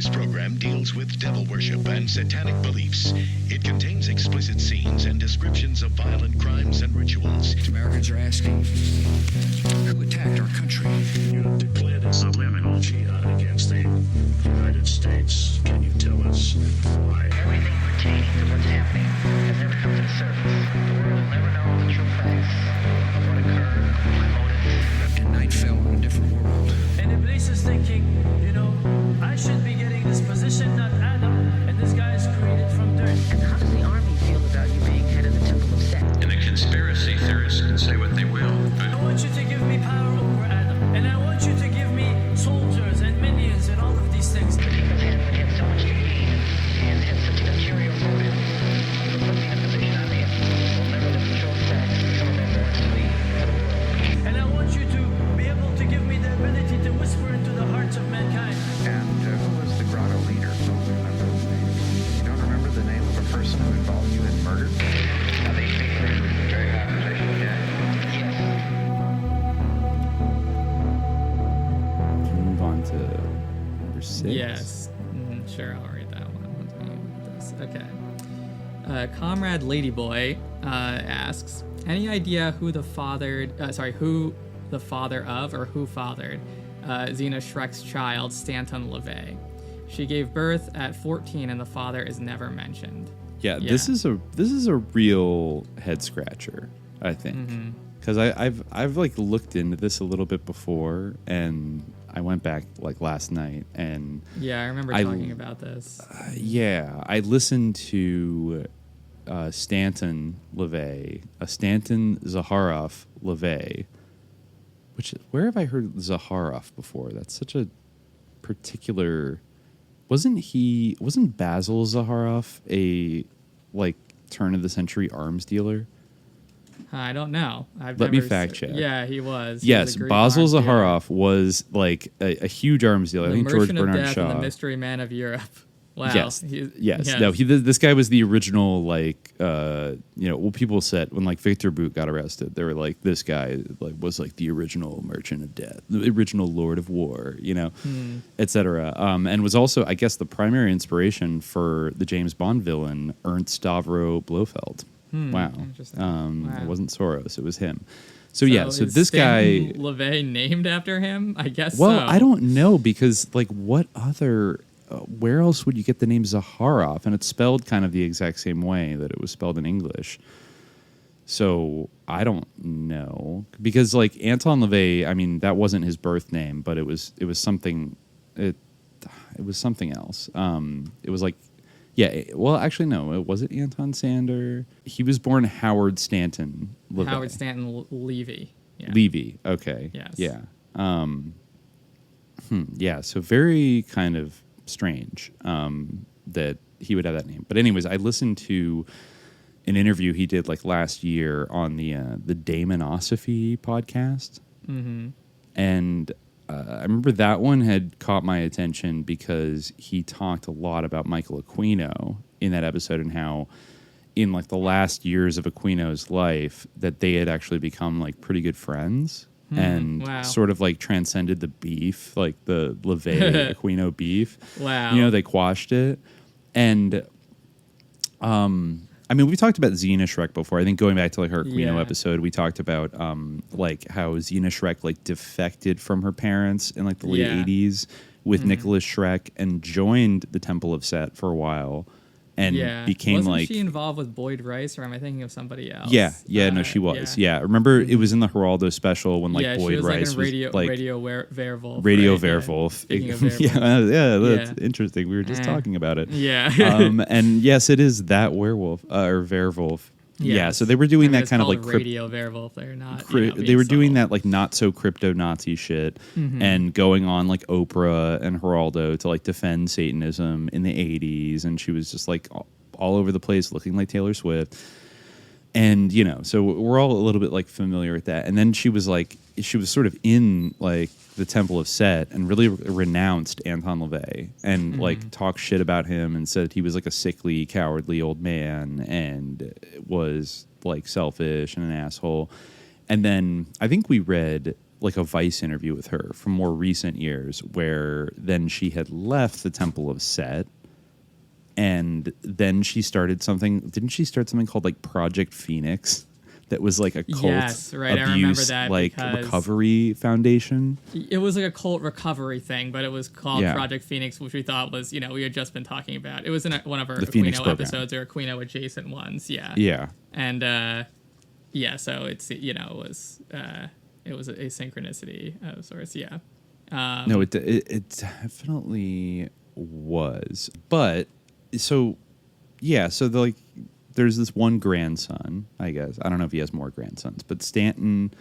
This program deals with devil worship and satanic beliefs. It contains explicit scenes and descriptions of violent crimes and rituals. Americans are asking, who attacked our country? You declared a subliminal jihad against the United States. Can you tell us why? Everything pertaining to what's happening has never come to the surface. The world will never know the true facts of what occurred, my motives. And night fell in a different world. And Iblis is thinking, I should be getting this position, not Adam, and this guy is created from dirt. And how does the army feel about you being head of the Temple of Set? And the conspiracy theorists can say what they will, but I want you to give me power over Adam, and I want you to give me soldiers and minions and all of these things. The people's hand would have so much to gain and have such an ulterior motive to put the imposition on me. We'll never let the true facts come of their born to the world. And I want you to be able to give me the ability to whisper into the hearts of mankind. And who was the grotto leader? Don't remember his name. You don't remember the name of a person who involved you in murder? Are they speaking in very high position? Yes. Can we move on to number 6? Yes. Sure, I'll read that one. Let me read this. Okay. Comrade Ladyboy asks, any idea who the father of or who fathered Xena Shrek's child, Stanton LaVey? She gave birth at 14 and the father is never mentioned. Yeah, this is a real head scratcher, I think. Because I've like looked into this a little bit before, and I went back like last night, and yeah, I remember talking about this. I listened to Stanton LaVey, Stanton Zaharoff LaVey. Where have I heard Zaharoff before? That's such a particular. Wasn't Basil Zaharoff a like turn of the century arms dealer? I don't know. Let me fact check. Yeah, he was. Yes, Basil Zaharoff was like a huge arms dealer. I think George Bernard Shaw. And the Mystery Man of Europe. Wow. Yes. No, this guy was the original, like, what people said when, like, Victor Boot got arrested. They were like, this guy was, like, the original Merchant of Death, the original Lord of War, et cetera. And was also, I guess, the primary inspiration for the James Bond villain, Ernst Stavro Blofeld. Wow. Interesting. It wasn't Soros. It was him. So this guy... LaVey named after him? I guess so. Well, I don't know, because, like, what other... where else would you get the name Zaharoff? And it's spelled kind of the exact same way that it was spelled in English. So I don't know, because like Anton LaVey, I mean, that wasn't his birth name, but it was something. It was something else. It was like, well, actually, no, was it Anton Sander? He was born Howard Stanton LaVey. Howard Stanton Levy. Yeah. Levy. Okay. Yes. Yeah. Yeah. So very kind of strange that he would have that name. But anyways, I listened to an interview he did like last year on the Damonosophy podcast. And I remember that one had caught my attention because he talked a lot about Michael Aquino in that episode, and how in like the last years of Aquino's life that they had actually become like pretty good friends. And sort of like transcended the beef, like the LaVey Aquino beef. Wow. They quashed it. And I mean, we talked about Xena Shrek before. I think going back to like her Aquino episode, we talked about like how Xena Shrek like defected from her parents in like the late 80s with Nicholas Shrek and joined the Temple of Set for a while. And became Wasn't like... she involved with Boyd Rice, or am I thinking of somebody else? No, she was. Yeah. Remember, it was in the Geraldo special when like Boyd Rice was like... Radio Werewolf. Radio right? Werewolf. Yeah, that's interesting. We were just talking about it. Yeah. And yes, it is that werewolf, or Werewolf. Yes. Yeah, so they were doing that kind of like... Radio Werewolf. They're not... they were doing that like not so crypto-Nazi shit and going on like Oprah and Geraldo to like defend Satanism in the 80s. And she was just like all over the place looking like Taylor Swift. And, so we're all a little bit like familiar with that. And then she was sort of in like the Temple of Set and really renounced Anton LaVey and like talked shit about him and said he was like a sickly, cowardly old man and was like selfish and an asshole. And then I think we read like a Vice interview with her from more recent years, where then she had left the Temple of Set, and then she started something. Didn't she start something called like Project Phoenix? That was like a cult Yes, right. I remember abuse, that like because recovery foundation. it was like a cult recovery thing, but it was called Yeah. Project Phoenix, which we thought was, we had just been talking about. It was in one of our The Phoenix Aquino program. episodes or Aquino adjacent ones. Yeah. Yeah. And so it's it was a synchronicity of sorts. Yeah. No, it definitely was. But so there's this one grandson, I guess. I don't know if he has more grandsons, but Stanton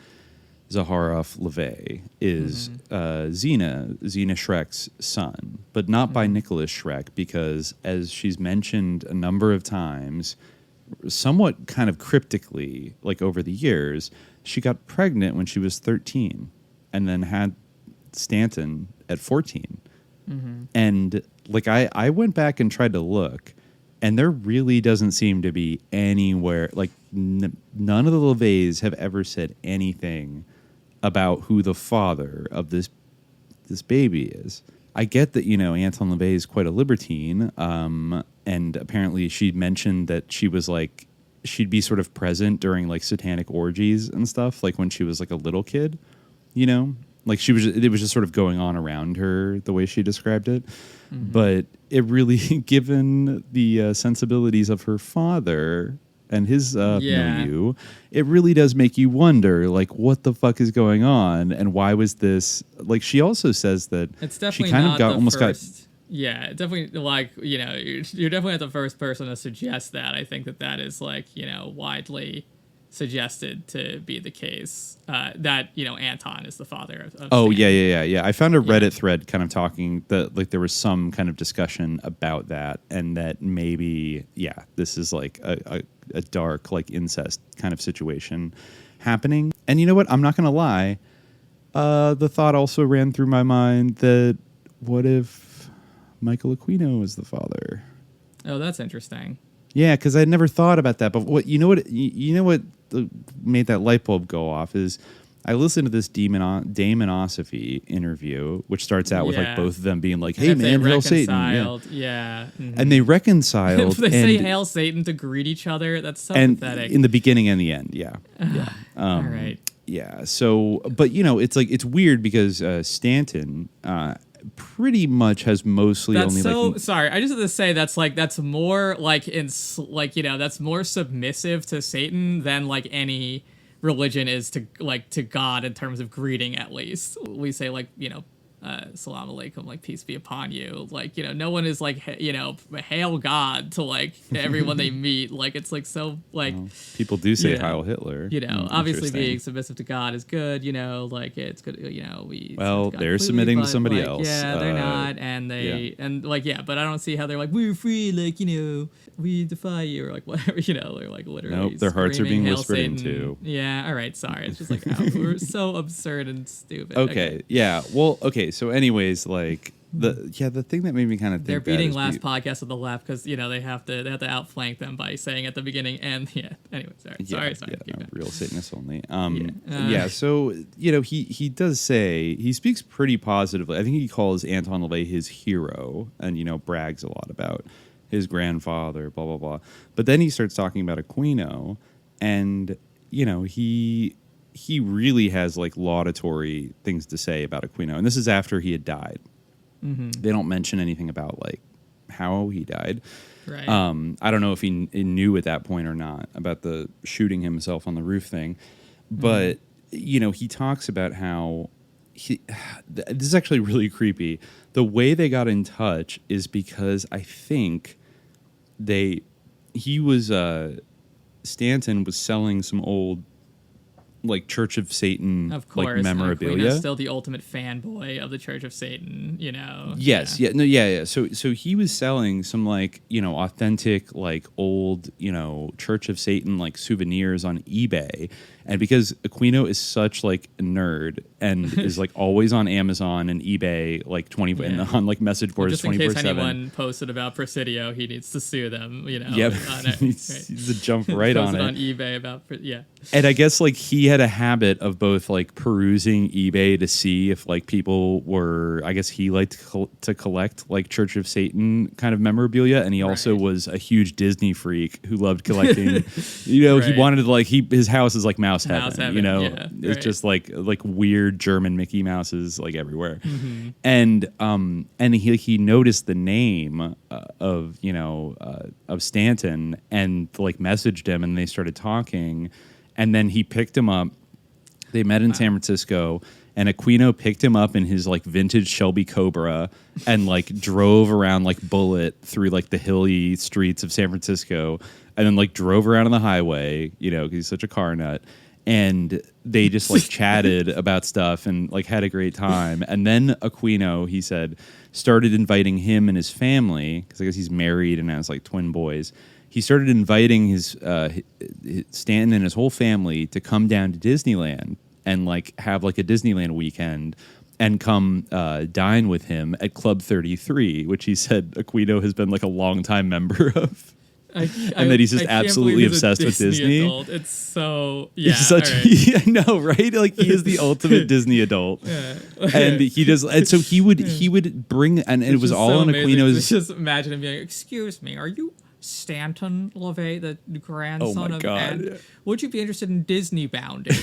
Zaharoff LaVey is Xena Shrek's son, but not by Nicholas Shrek, because as she's mentioned a number of times, somewhat kind of cryptically, like over the years, she got pregnant when she was 13 and then had Stanton at 14. And like I went back and tried to look, and there really doesn't seem to be anywhere, like none of the LaVeys have ever said anything about who the father of this baby is. I get that, Anton LaVey is quite a libertine, and apparently she mentioned that she was like, she'd be sort of present during like satanic orgies and stuff, like when she was like a little kid, like it was just sort of going on around her the way she described it. But it really, given the sensibilities of her father and his milieu, it really does make you wonder, like, what the fuck is going on, and why was this? Like, she also says that It's definitely she kind not of got the almost first. Yeah, definitely. Like, you're definitely not the first person to suggest that. I think that is like, widely suggested to be the case. That Anton is the father of Oh Stanton. yeah. I found a Reddit thread kind of talking that like there was some kind of discussion about that, and that maybe this is like a dark like incest kind of situation happening. And you know what? I'm not gonna lie. The thought also ran through my mind that what if Michael Aquino is the father? Oh, that's interesting. Yeah, because I'd never thought about that. But what made that light bulb go off is I listened to this Damonosophy interview, which starts out with like both of them being like, "Hey man, hail Satan!" Yeah. And they reconciled. They say "Hail Satan" to greet each other. That's so pathetic. In the beginning and the end, yeah. All right. Yeah. So, but it's like it's weird because Stanton pretty much has mostly That's only so like. sorry. I just have to say that's more like that's more submissive to Satan than like any religion is to God in terms of greeting. At least we say salam alaikum, like peace be upon you. Like no one is like hail God to like everyone they meet. Like it's like so like People do say Heil Hitler. Obviously being submissive to God is good. Like it's good. They're submitting to somebody else. Yeah, they're not, and they but I don't see how they're like we're free. Like we defy you or like whatever. They're like literally. Nope, their hearts are being "Hail whispered Satan." into. Yeah. All right. Sorry. It's just like we're so absurd and stupid. Okay. Yeah. Well. Okay. So, anyways, like the thing that made me kind of think they're that beating is last podcast of the left because they have to outflank them by saying at the beginning and anyway sorry keep going. Real Satanists only. So he does say he speaks pretty positively. I think he calls Anton LaVey his hero and brags a lot about his grandfather, blah blah blah. But then he starts talking about Aquino, and he really has like laudatory things to say about Aquino, and this is after he had died. They don't mention anything about like how he died. Right. I don't know if he knew at that point or not about the shooting himself on the roof thing, but he talks about how this is actually really creepy. The way they got in touch is because I think Stanton was selling some old like Church of Satan, of course, like memorabilia. Aquino's still the ultimate fanboy of the Church of Satan, Yes, So he was selling some like authentic like old Church of Satan like souvenirs on eBay, and because Aquino is such like a nerd and is like always on Amazon and eBay like and on like message boards 24/7. Just in case anyone posted about Presidio, he needs to sue them. Yep, he's to jump right on it on eBay about And I guess like he had a habit of both like perusing eBay to see if like people were, I guess he liked to collect like Church of Satan kind of memorabilia, and he also was a huge Disney freak who loved collecting. He wanted to like his house is like mouse heaven. It's just like weird German Mickey Mouses like everywhere, and he noticed the name of Stanton and like messaged him, and they started talking. And then he picked him up. They met in San Francisco, and Aquino picked him up in his like vintage Shelby Cobra and like drove around like Bullet through like the hilly streets of San Francisco, and then like drove around on the highway, because he's such a car nut. And they just like chatted about stuff and like had a great time. And then Aquino, he said, started inviting him and his family, because I guess he's married and has like twin boys. He started inviting his Stanton and his whole family to come down to Disneyland and like have like a Disneyland weekend and come dine with him at Club 33, which he said Aquino has been like a longtime member of. And that he's just absolutely obsessed with Disney. Adult. It's so I know, right? Like he is the ultimate Disney adult, and he does. And so he would bring, and it was all on Aquino's. Just imagine him being like, "Excuse me, are you Stanton LaVey, the grandson of Ed? Would you be interested in Disney bounding?"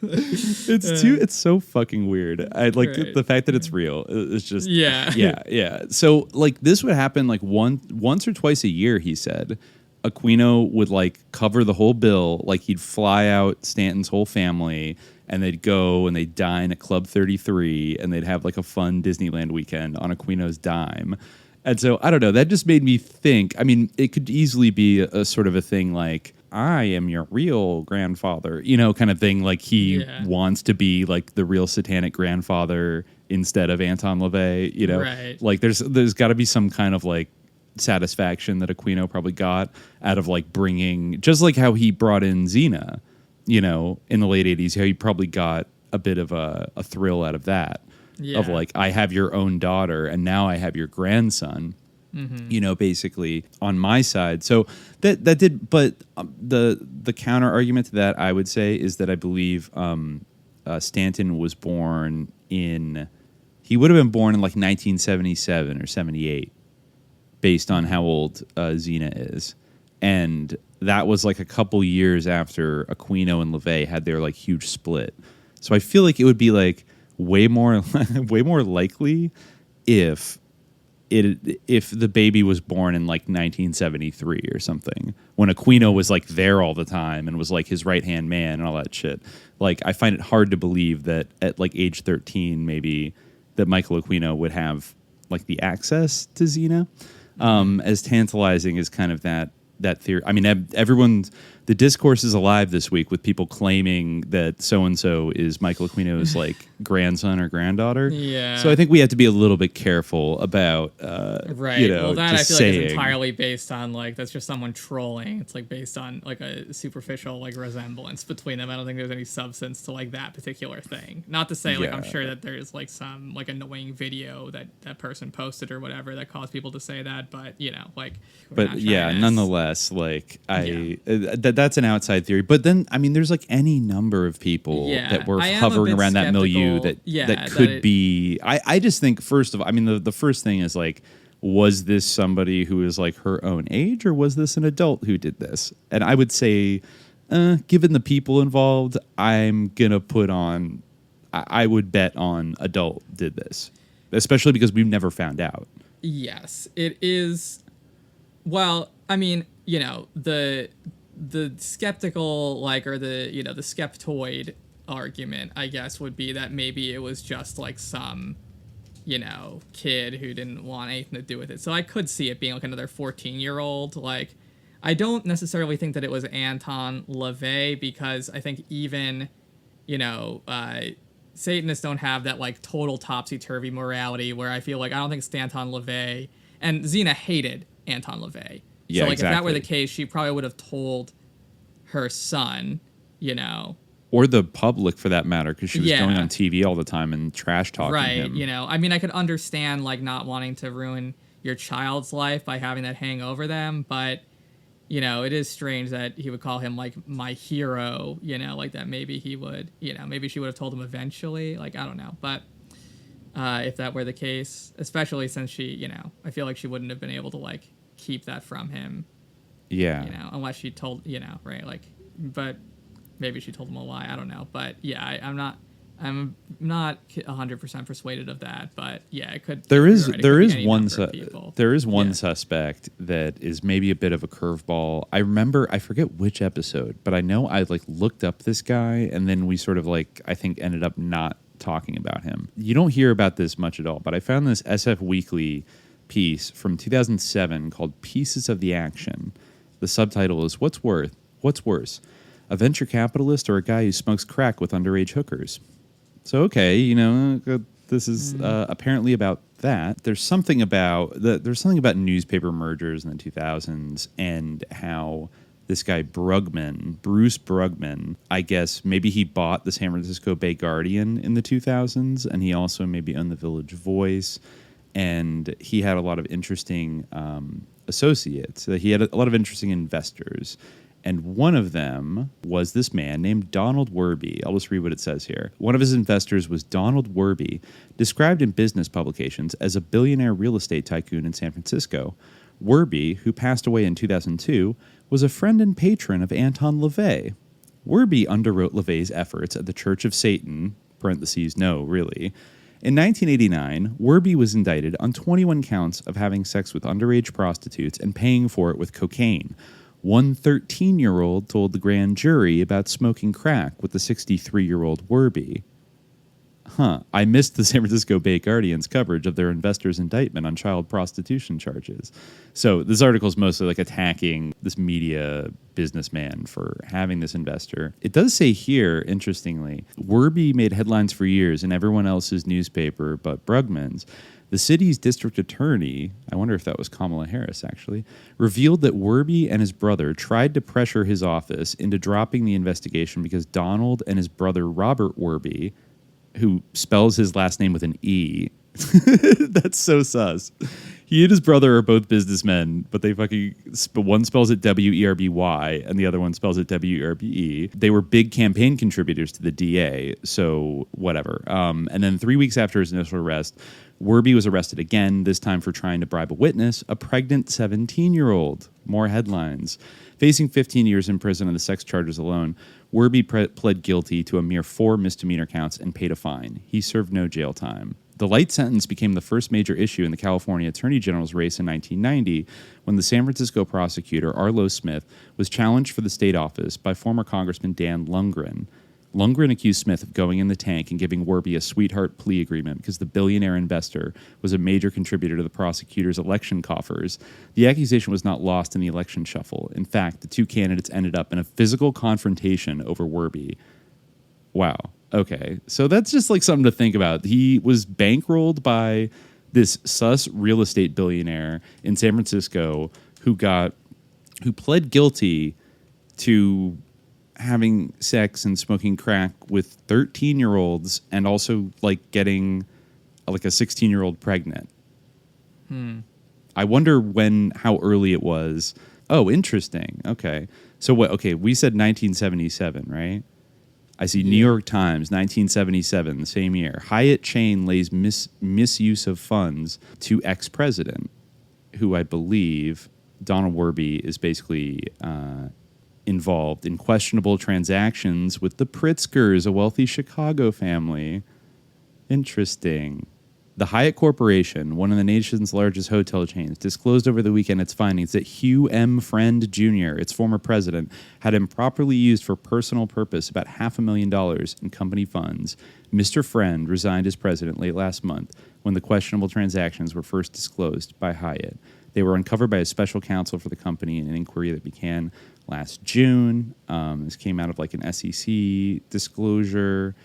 It's so fucking weird. I like the fact that it's real. It's just yeah. So like this would happen like once or twice a year. He said Aquino would like cover the whole bill. Like he'd fly out Stanton's whole family, and they'd go and they'd dine at Club 33, and they'd have like a fun Disneyland weekend on Aquino's dime. And so I don't know. That just made me think. I mean, it could easily be a sort of a thing like, I am your real grandfather, kind of thing. Like he wants to be like the real satanic grandfather instead of Anton LaVey, Right. Like there's got to be some kind of like satisfaction that Aquino probably got out of like bringing, just like how he brought in Xena, in the late 80s, how he probably got a bit of a thrill out of that. Yeah. Of like, I have your own daughter and now I have your grandson. Basically on my side. So that did, but the counter argument to that, I would say, is that I believe Stanton was born he would have been born in like 1977 or 78, based on how old Xena is. And that was like a couple years after Aquino and LaVey had their like huge split. So I feel like it would be like way more likely if the baby was born in like 1973 or something, when Aquino was like there all the time and was like his right hand man and all that shit. Like I find it hard to believe that at like age 13 maybe that Michael Aquino would have like the access to Xena. As tantalizing as kind of that theory. I mean, the discourse is alive this week with people claiming that so-and-so is Michael Aquino's like grandson or granddaughter. Yeah. So I think we have to be a little bit careful about, right. Well, that I feel like is entirely based on like, that's just someone trolling. It's like based on like a superficial like resemblance between them. I don't think there's any substance to like that particular thing. Not to say like, I'm sure that there's like some like annoying video that person posted or whatever that caused people to say that, but nonetheless, like that's an outside theory. But then, I mean, there's like any number of people that were hovering around that milieu that could be. I just think, first of all, I mean, the first thing is like, was this somebody who is like her own age, or was this an adult who did this? And I would say, given the people involved, I'm gonna put on. I would bet on adult did this, especially because we've never found out. Yes, it is. Well, I mean, the skeptical, like, or the skeptoid argument, I guess, would be that maybe it was just like some, kid who didn't want anything to do with it. So I could see it being like another 14-year-old. Like, I don't necessarily think that it was Anton LaVey, because I think even, Satanists don't have that like total topsy-turvy morality where I feel like I don't think Stanton LaVey, and Xena hated Anton LaVey. Yeah, so like exactly. If that were the case, she probably would have told her son, or the public for that matter, because she was going on TV all the time and trash talking him. I mean, I could understand like not wanting to ruin your child's life by having that hang over them, but you know, it is strange that he would call him like my hero, you know, like that maybe he would, you know, maybe she would have told him eventually, like, I don't know. But if that were the case, especially since she, you know, I feel like she wouldn't have been able to like keep that from him. Yeah. You know, unless she told, you know, right? Like, but maybe she told him a lie. I don't know. But yeah, I'm not 100% persuaded of that. But yeah, it could. There is one Yeah. suspect that is maybe a bit of a curveball. I forget which episode, but I know I like looked up this guy, and then we sort of like I think ended up not talking about him. You don't hear about this much at all, but I found this SF Weekly piece from 2007 called "Pieces of the Action." The subtitle is "What's worse, a venture capitalist or a guy who smokes crack with underage hookers?" So, okay, you know, this is apparently about that. There's something about newspaper mergers in the 2000s and how this guy Bruce Brugman, I guess maybe he bought the San Francisco Bay Guardian in the 2000s, and he also maybe owned the Village Voice, and he had a lot of interesting associates. He had a lot of interesting investors. And one of them was this man named Donald Werby. I'll just read what it says here. One of his investors was Donald Werby, described in business publications as a billionaire real estate tycoon in San Francisco. Werby, who passed away in 2002, was a friend and patron of Anton LaVey. Werby underwrote LaVey's efforts at the Church of Satan, parentheses, no, really. In 1989, Werby was indicted on 21 counts of having sex with underage prostitutes and paying for it with cocaine. One 13-year-old told the grand jury about smoking crack with the 63-year-old Werby. I missed the San Francisco Bay Guardian's coverage of their investor's indictment on child prostitution charges. So this article is mostly like attacking this media businessman for having this investor. It does say here, interestingly, Werby made headlines for years in everyone else's newspaper but Brugman's. The city's district attorney, I wonder if that was Kamala Harris actually, revealed that Werby and his brother tried to pressure his office into dropping the investigation because Donald and his brother Robert Werby, who spells his last name with an E, that's so sus. He and his brother are both businessmen, but one spells it W-E-R-B-Y and the other one spells it W-E-R-B-E. They were big campaign contributors to the DA, so whatever. And then 3 weeks after his initial arrest, Werby was arrested again, this time for trying to bribe a witness, a pregnant 17-year-old. More headlines. Facing 15 years in prison on the sex charges alone, Werby pled guilty to a mere 4 misdemeanor counts and paid a fine. He served no jail time. The light sentence became the first major issue in the California Attorney General's race in 1990 when the San Francisco prosecutor, Arlo Smith, was challenged for the state office by former Congressman Dan Lundgren. Lundgren accused Smith of going in the tank and giving Werby a sweetheart plea agreement because the billionaire investor was a major contributor to the prosecutor's election coffers. The accusation was not lost in the election shuffle. In fact, the two candidates ended up in a physical confrontation over Werby. Wow. Okay. So that's just like something to think about. He was bankrolled by this sus real estate billionaire in San Francisco who pled guilty to having sex and smoking crack with 13-year-olds and also like getting like a 16-year-old pregnant. I wonder how early it was. Oh, interesting. Okay. So what? Okay, we said 1977, right? I see New York Times, 1977, the same year. Hyatt chain lays misuse of funds to ex-president, who I believe Donald Werby is basically involved in questionable transactions with the Pritzkers, a wealthy Chicago family. Interesting. The Hyatt Corporation, one of the nation's largest hotel chains, disclosed over the weekend its findings that Hugh M. Friend Jr., its former president, had improperly used for personal purpose about $500,000 in company funds. Mr. Friend resigned as president late last month when the questionable transactions were first disclosed by Hyatt. They were uncovered by a special counsel for the company in an inquiry that began last June. This came out of like an SEC disclosure.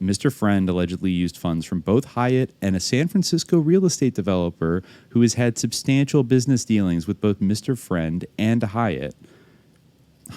Mr. Friend allegedly used funds from both Hyatt and a San Francisco real estate developer who has had substantial business dealings with both Mr. Friend and Hyatt.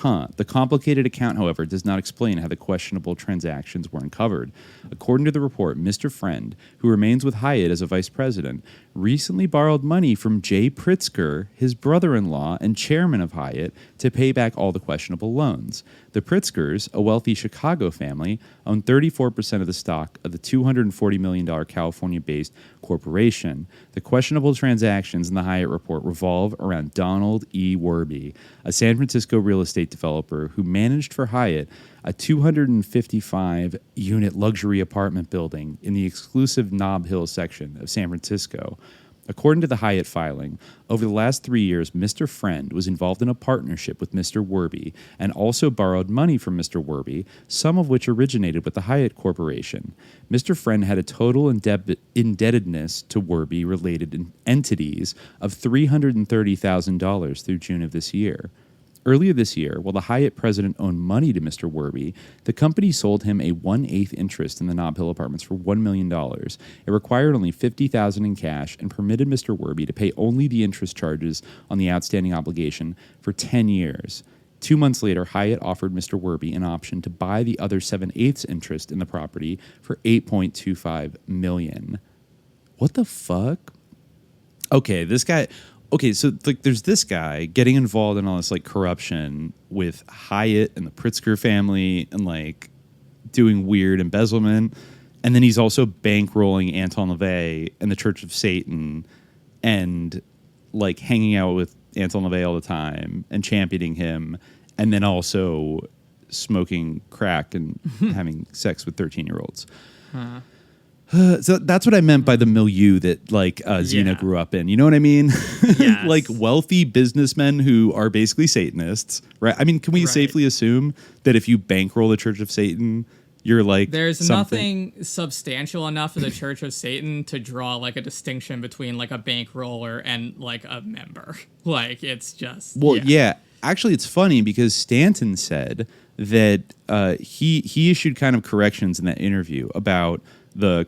The complicated account, however, does not explain how the questionable transactions were uncovered. According to the report, Mr. Friend, who remains with Hyatt as a vice president, recently borrowed money from Jay Pritzker, his brother-in-law and chairman of Hyatt, to pay back all the questionable loans. The Pritzkers, a wealthy Chicago family, own 34% of the stock of the $240 million California-based corporation. The questionable transactions in the Hyatt report revolve around Donald E. Werby, a San Francisco real estate developer who managed for Hyatt a 255-unit luxury apartment building in the exclusive Nob Hill section of San Francisco. According to the Hyatt filing, over the last 3 years, Mr. Friend was involved in a partnership with Mr. Werby and also borrowed money from Mr. Werby, some of which originated with the Hyatt Corporation. Mr. Friend had a total indebtedness to Werby-related entities of $330,000 through June of this year. Earlier this year, while the Hyatt president owed money to Mr. Werby, the company sold him a 1/8 interest in the Nob Hill apartments for $1 million. It required only $50,000 in cash and permitted Mr. Werby to pay only the interest charges on the outstanding obligation for 10 years. 2 months later, Hyatt offered Mr. Werby an option to buy the other 7/8 interest in the property for $8.25 million. What the fuck? Okay, this guy... Okay, so like, there's this guy getting involved in all this like corruption with Hyatt and the Pritzker family and like doing weird embezzlement, and then he's also bankrolling Anton LaVey and the Church of Satan, and like hanging out with Anton LaVey all the time and championing him, and then also smoking crack and having sex with 13-year-olds. So that's what I meant by the milieu that like Xena grew up in. You know what I mean? Yes. Like wealthy businessmen who are basically Satanists, right? I mean, can we safely assume that if you bankroll the Church of Satan, you're like there's something... nothing substantial enough in the Church of Satan to draw like a distinction between like a bankroller and like a member. Like it's just yeah. Actually, it's funny because Stanton said that he issued kind of corrections in that interview about the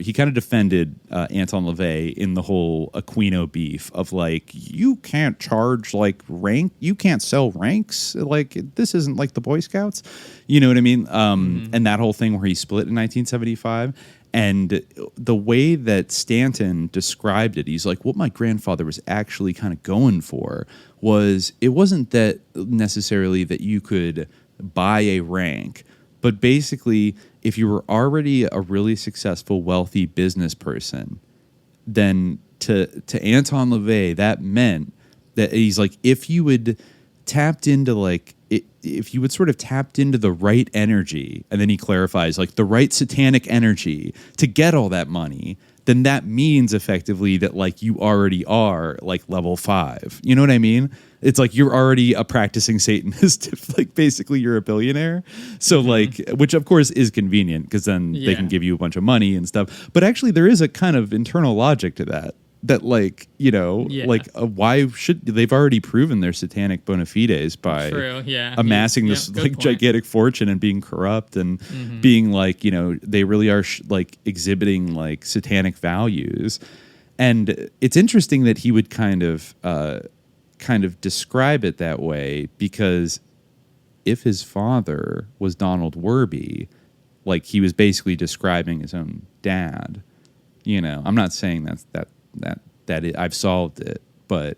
he kind of defended Anton LaVey in the whole Aquino beef of like, you can't charge like rank, you can't sell ranks, like this isn't like the Boy Scouts, you know what I mean? And that whole thing where he split in 1975. And the way that Stanton described it, he's like, what my grandfather was actually kind of going for was, it wasn't that necessarily that you could buy a rank, but basically, if you were already a really successful, wealthy business person, then to Anton LaVey, that meant that he's like, if you would tapped into like, if you would sort of tapped into the right energy, and then he clarifies like the right satanic energy to get all that money, then that means effectively that like you already are like level 5. You know what I mean? It's like you're already a practicing Satanist. If like basically you're a billionaire. So like, which of course is convenient because then they can give you a bunch of money and stuff. But actually there is a kind of internal logic to that. That like, you know, like why should they've already proven their satanic bona fides by amassing this like gigantic fortune and being corrupt and being like, you know, they really are like exhibiting like satanic values. And it's interesting that he would kind of describe it that way, because if his father was Donald Werby, like he was basically describing his own dad. You know, I'm not saying that I've solved it, but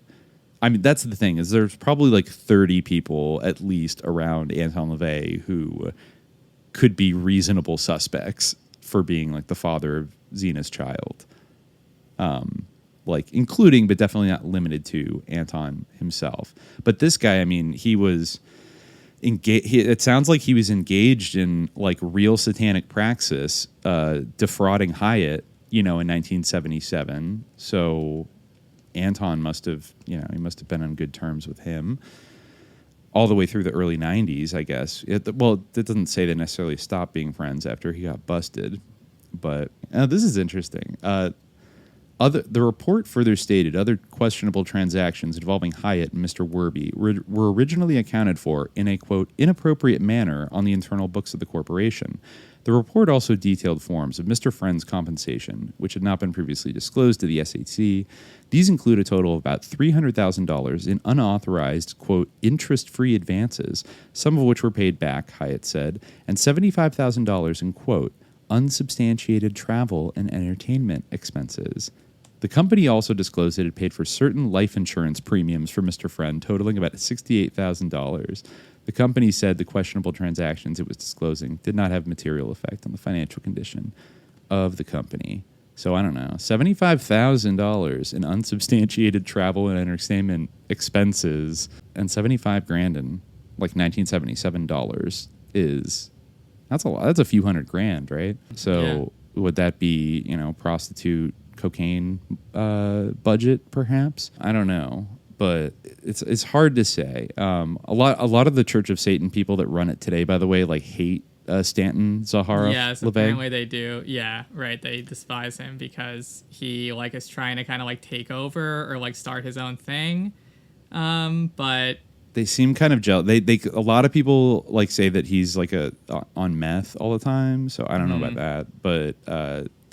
I mean that's the thing, is there's probably like 30 people at least around Anton LaVey who could be reasonable suspects for being like the father of Xena's child, like including but definitely not limited to Anton himself. But this guy, I mean, he was engaged. It sounds like he was engaged in like real satanic praxis, defrauding Hyatt, you know, in 1977. So Anton must have, you know, he must have been on good terms with him all the way through the early 90s, I guess. Well, it doesn't say they necessarily stopped being friends after he got busted. But this is interesting. The report further stated other questionable transactions involving Hyatt and Mr. Werby were originally accounted for in a, quote, inappropriate manner on the internal books of the corporation. The report also detailed forms of Mr. Friend's compensation, which had not been previously disclosed to the SEC. These include a total of about $300,000 in unauthorized, quote, interest-free advances, some of which were paid back, Hyatt said, and $75,000 in, quote, unsubstantiated travel and entertainment expenses. The company also disclosed it had paid for certain life insurance premiums for Mr. Friend, totaling about $68,000. The company said the questionable transactions it was disclosing did not have material effect on the financial condition of the company. So I don't know, $75,000 in unsubstantiated travel and entertainment expenses, and $75,000 in like $1977 that's a lot. That's a few $100,000, right? So would that be, prostitute cocaine budget perhaps? I don't know, but it's hard to say. A lot of the Church of Satan people that run it today, by the way, like hate Stanton Zaharov. Yes, LeVay. apparently they do. Yeah, right. They despise him because he like is trying to kind of like take over or like start his own thing. But they seem kind of jealous. They a lot of people like say that he's like on meth all the time. So I don't know about that, but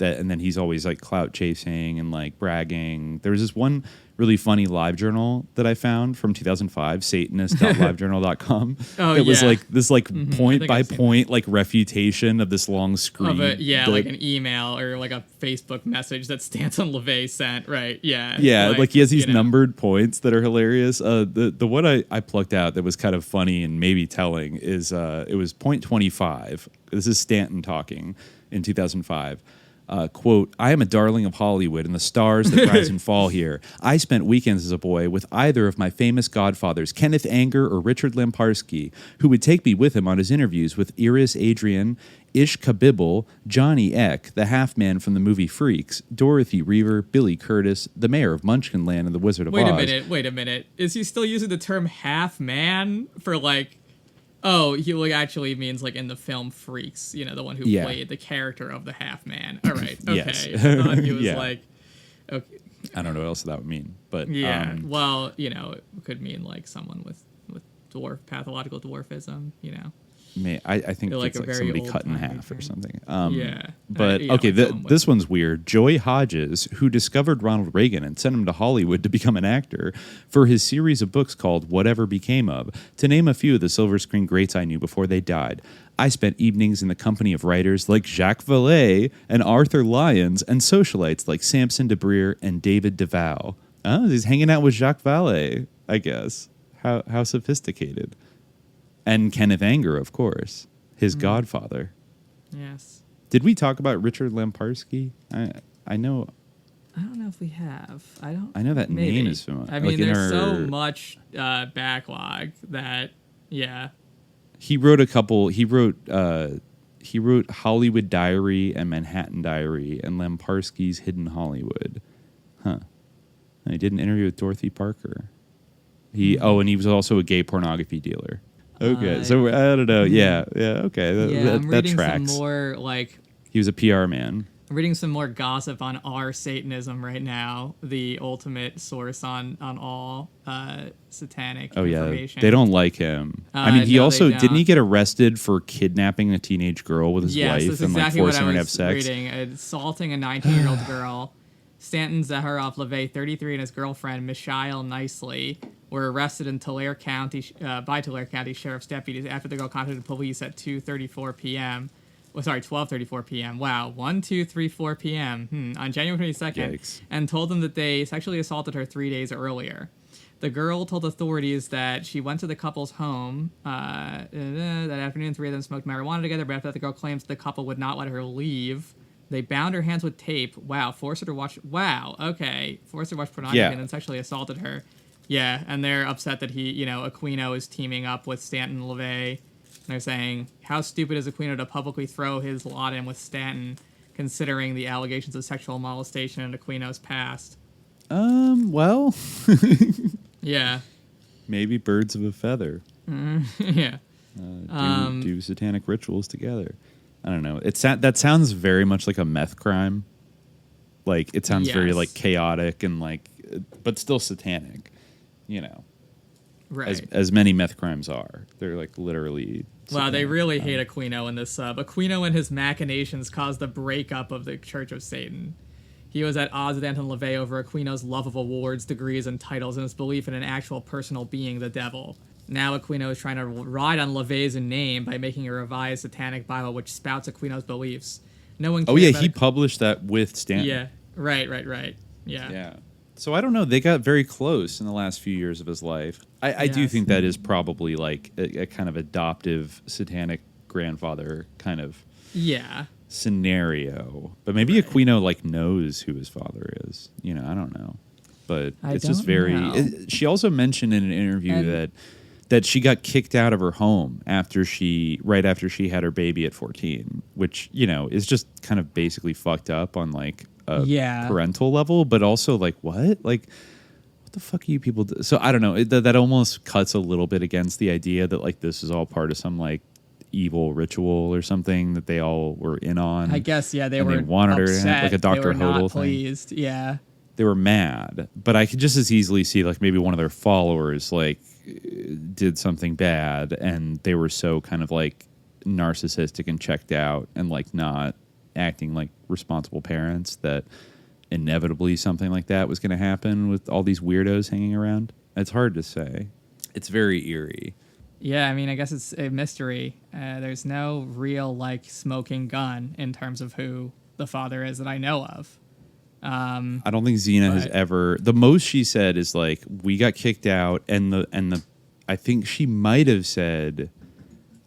and then he's always like clout chasing and like bragging. There was this one really funny live journal that I found from 2005, satanist.livejournal.com. It was like this like point by point like refutation of this long screed. Like an email or like a Facebook message that Stanton LaVey sent, right? Yeah. Yeah, like he has these numbered points that are hilarious. The one I plucked out that was kind of funny and maybe telling is it was point 25. This is Stanton talking in 2005. Quote, I am a darling of Hollywood and the stars that rise and fall here. I spent weekends as a boy with either of my famous godfathers, Kenneth Anger or Richard Lemparski, who would take me with him on his interviews with Iris Adrian, Ish Kabibble, Johnny Eck, the half-man from the movie Freaks, Dorothy Reaver, Billy Curtis, the mayor of Munchkinland and the Wizard of Oz. Wait a minute. Is he still using the term half-man for like... Oh, he like actually means like in the film Freaks, the one who played the character of the half man. All right, okay. Yes. I thought he was like, okay. I don't know what else that would mean, but well, it could mean like someone with pathological dwarfism, I think like it's like somebody cut in half thing. or something. But okay, this one's weird. Joy Hodges, who discovered Ronald Reagan and sent him to Hollywood to become an actor for his series of books called Whatever Became Of, to name a few of the silver screen greats I knew before they died. I spent evenings in the company of writers like Jacques Vallée and Arthur Lyons and socialites like Samson de Briere and David DeVoe. Oh, he's hanging out with Jacques Vallée, I guess. How sophisticated. And Kenneth Anger, of course, his godfather. Yes. Did we talk about Richard Lemparski? I know. I don't know if we have. I know that maybe. name is familiar. I mean, there's so much backlog that he wrote a couple. He wrote Hollywood Diary and Manhattan Diary and Lemparski's Hidden Hollywood. Huh. And he did an interview with Dorothy Parker. And he was also a gay pornography dealer. Okay, so I don't know. Yeah, okay. I'm reading tracks. some more He was a PR man. I'm reading some more gossip on our Satanism right now, the ultimate source on all satanic information. They don't like him. I mean, didn't he get arrested for kidnapping a teenage girl with his wife that's and exactly forcing her what I to have was sex? reading. Assaulting a 19-year-old girl. Stanton Zaharov LaVey, 33, and his girlfriend, Michelle Nicely, were arrested in Tulare County by Tulare County Sheriff's deputies after the girl contacted police at 12:34 p.m. Wow, 1:34 p.m. On January 22nd, Yikes. and told them that they sexually assaulted her 3 days earlier. The girl told authorities that she went to the couple's home that afternoon. Three of them smoked marijuana together, but after that, the girl claims the couple would not let her leave. They bound her hands with tape. Wow, forced her to watch. Wow, okay, forced her to watch pornography and then sexually assaulted her. Yeah, and they're upset that Aquino is teaming up with Stanton LaVey. And they're saying, how stupid is Aquino to publicly throw his lot in with Stanton, considering the allegations of sexual molestation in Aquino's past? Well, yeah, maybe birds of a feather. Yeah, do satanic rituals together. I don't know. That sounds very much like a meth crime. Like it sounds very like chaotic and like, but still satanic. Right. As many meth crimes are. They're like literally. Wow, they really hate Aquino in this sub. Aquino and his machinations caused the breakup of the Church of Satan. He was at odds with Anton LaVey over Aquino's love of awards, degrees, and titles, and his belief in an actual personal being, the devil. Now Aquino is trying to ride on LaVey's name by making a revised satanic Bible which spouts Aquino's beliefs. No one cares he published that with Stanton. Yeah, right. Yeah. Yeah. So I don't know. They got very close in the last few years of his life. I do Yes. think that is probably like a kind of adoptive satanic grandfather kind of Yeah. scenario. But maybe Aquino like knows who his father is. You know, I don't know. But I it's just don't very. know. She also mentioned in an interview And- that she got kicked out of her home right after she had her baby at 14, which, you know, is just kind of basically fucked up on like a parental level, but also like what the fuck are you people do? So I don't know. That almost cuts a little bit against the idea that like this is all part of some like evil ritual or something that they all were in on. I guess, yeah, they and were they wanted her to upset. have, like a Dr. They were not Hodel thing. pleased. Yeah. They were mad, but I could just as easily see like maybe one of their followers like did something bad and they were so kind of like narcissistic and checked out and like not acting like responsible parents that inevitably something like that was going to happen with all these weirdos hanging around. It's hard to say. It's very eerie. Yeah, I mean, I guess it's a mystery. There's no real like smoking gun in terms of who the father is that I know of. I don't think Xena has ever. The most she said is like we got kicked out, and the I think she might have said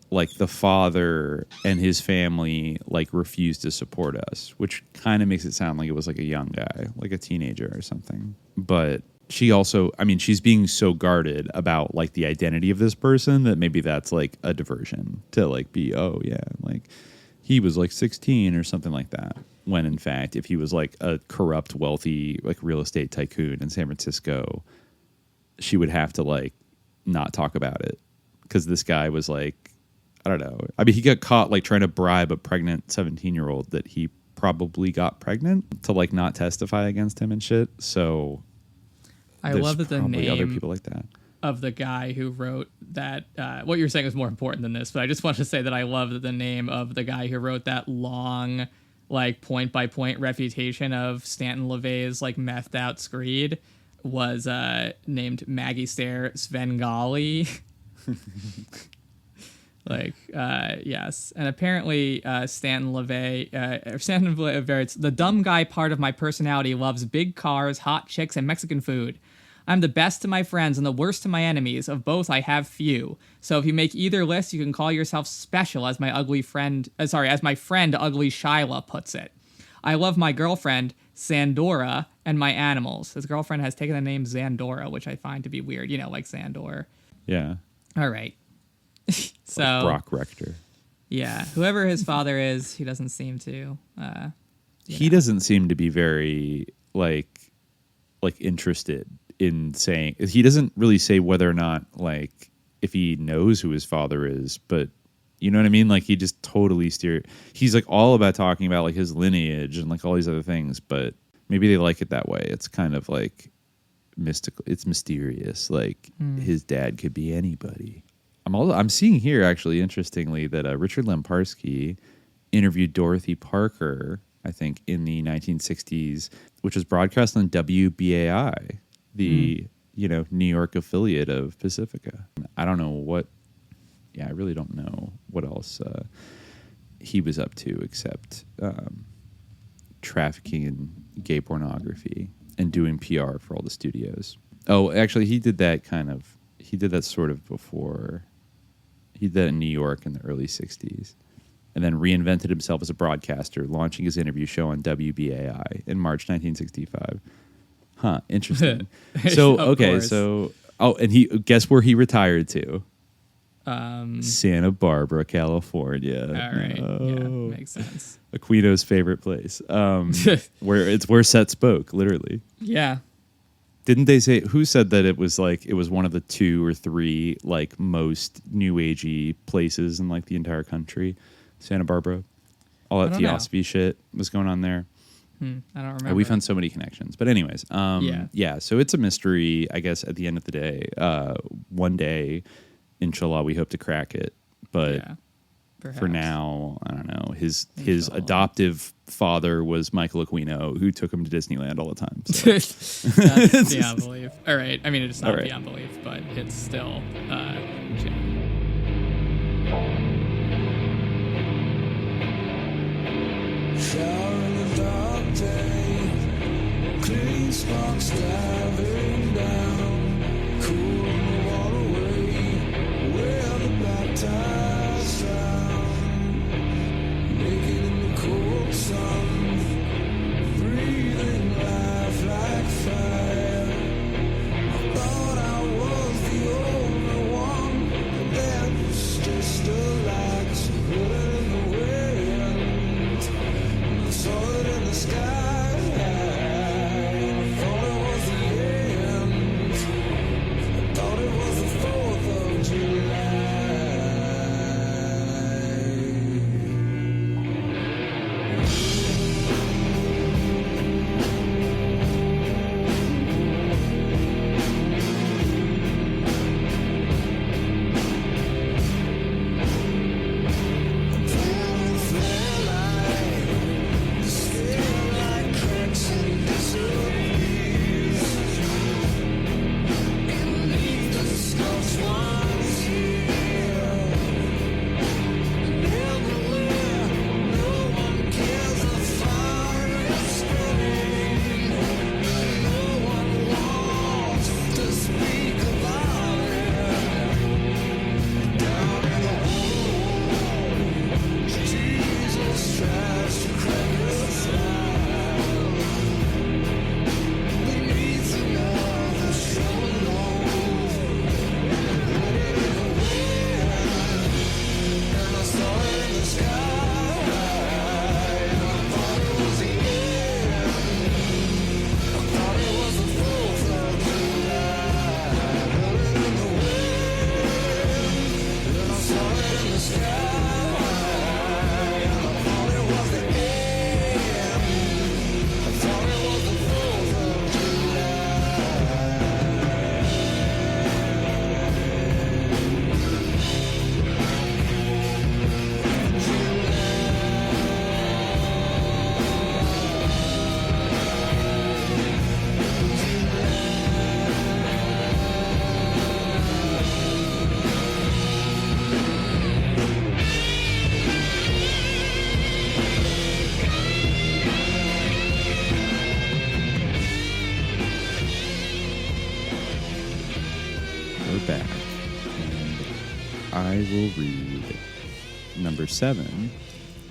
like the father and his family like refused to support us, which kind of makes it sound like it was like a young guy, like a teenager or something. But she also, I mean, she's being so guarded about like the identity of this person that maybe that's like a diversion to like be, oh yeah, like he was like 16 or something like that. When in fact, if he was like a corrupt, wealthy, like real estate tycoon in San Francisco, she would have to like not talk about it because this guy was like, I don't know. I mean, he got caught like trying to bribe a pregnant 17-year-old that he probably got pregnant to like not testify against him and shit. So I there's love that the probably other name people like that. of the guy who wrote that. What you're saying is more important than this, but I just wanted to say that I love that the name of the guy who wrote that long, like point by point refutation of Stanton LaVey's like methed out screed was named Magister Svengali. Like, yes. And apparently Stanton LaVey, the dumb guy part of my personality loves big cars, hot chicks, and Mexican food. I'm the best to my friends and the worst to my enemies. Of both, I have few. So if you make either list, you can call yourself special, as my friend Ugly Shyla puts it. I love my girlfriend, Sandora, and my animals. His girlfriend has taken the name Zandora, which I find to be weird. You know, like Sandor. Yeah. All right. So like Brock Rector. Yeah, whoever his father is, he doesn't seem to. He doesn't seem to be very like interested in saying. He doesn't really say whether or not like if he knows who his father is, but you know what I mean. Like he just totally He's like all about talking about like his lineage and like all these other things, but maybe they like it that way. It's kind of like mystical. It's mysterious. Like his dad could be anybody. I'm seeing here actually interestingly that Richard Lemparski interviewed Dorothy Parker, I think in the 1960s, which was broadcast on WBAI, the New York affiliate of Pacifica. I don't know what. Yeah, I really don't know what else he was up to except trafficking in gay pornography and doing PR for all the studios. Oh, actually, he did that sort of before. He did that in New York in the early 60s and then reinvented himself as a broadcaster, launching his interview show on WBAI in March 1965. Huh, interesting. So, okay, course. and guess where he retired to? Santa Barbara, California. All right. Yeah, makes sense. Aquino's favorite place. Where Set spoke, literally. Yeah. Didn't they say, who said that it was one of the 2 or 3 like most new agey places in like the entire country? Santa Barbara. All that theosophy shit was going on there. I don't remember. We found so many connections. But anyways, yeah, so it's a mystery, I guess, at the end of the day. One day, inshallah, we hope to crack it. But for now, I don't know. His adoptive father was Michael Aquino, who took him to Disneyland all the time. So. That's beyond belief. All right. I mean, it's not beyond belief, but it's still Shower in the dark day, clean back. And I will read number 7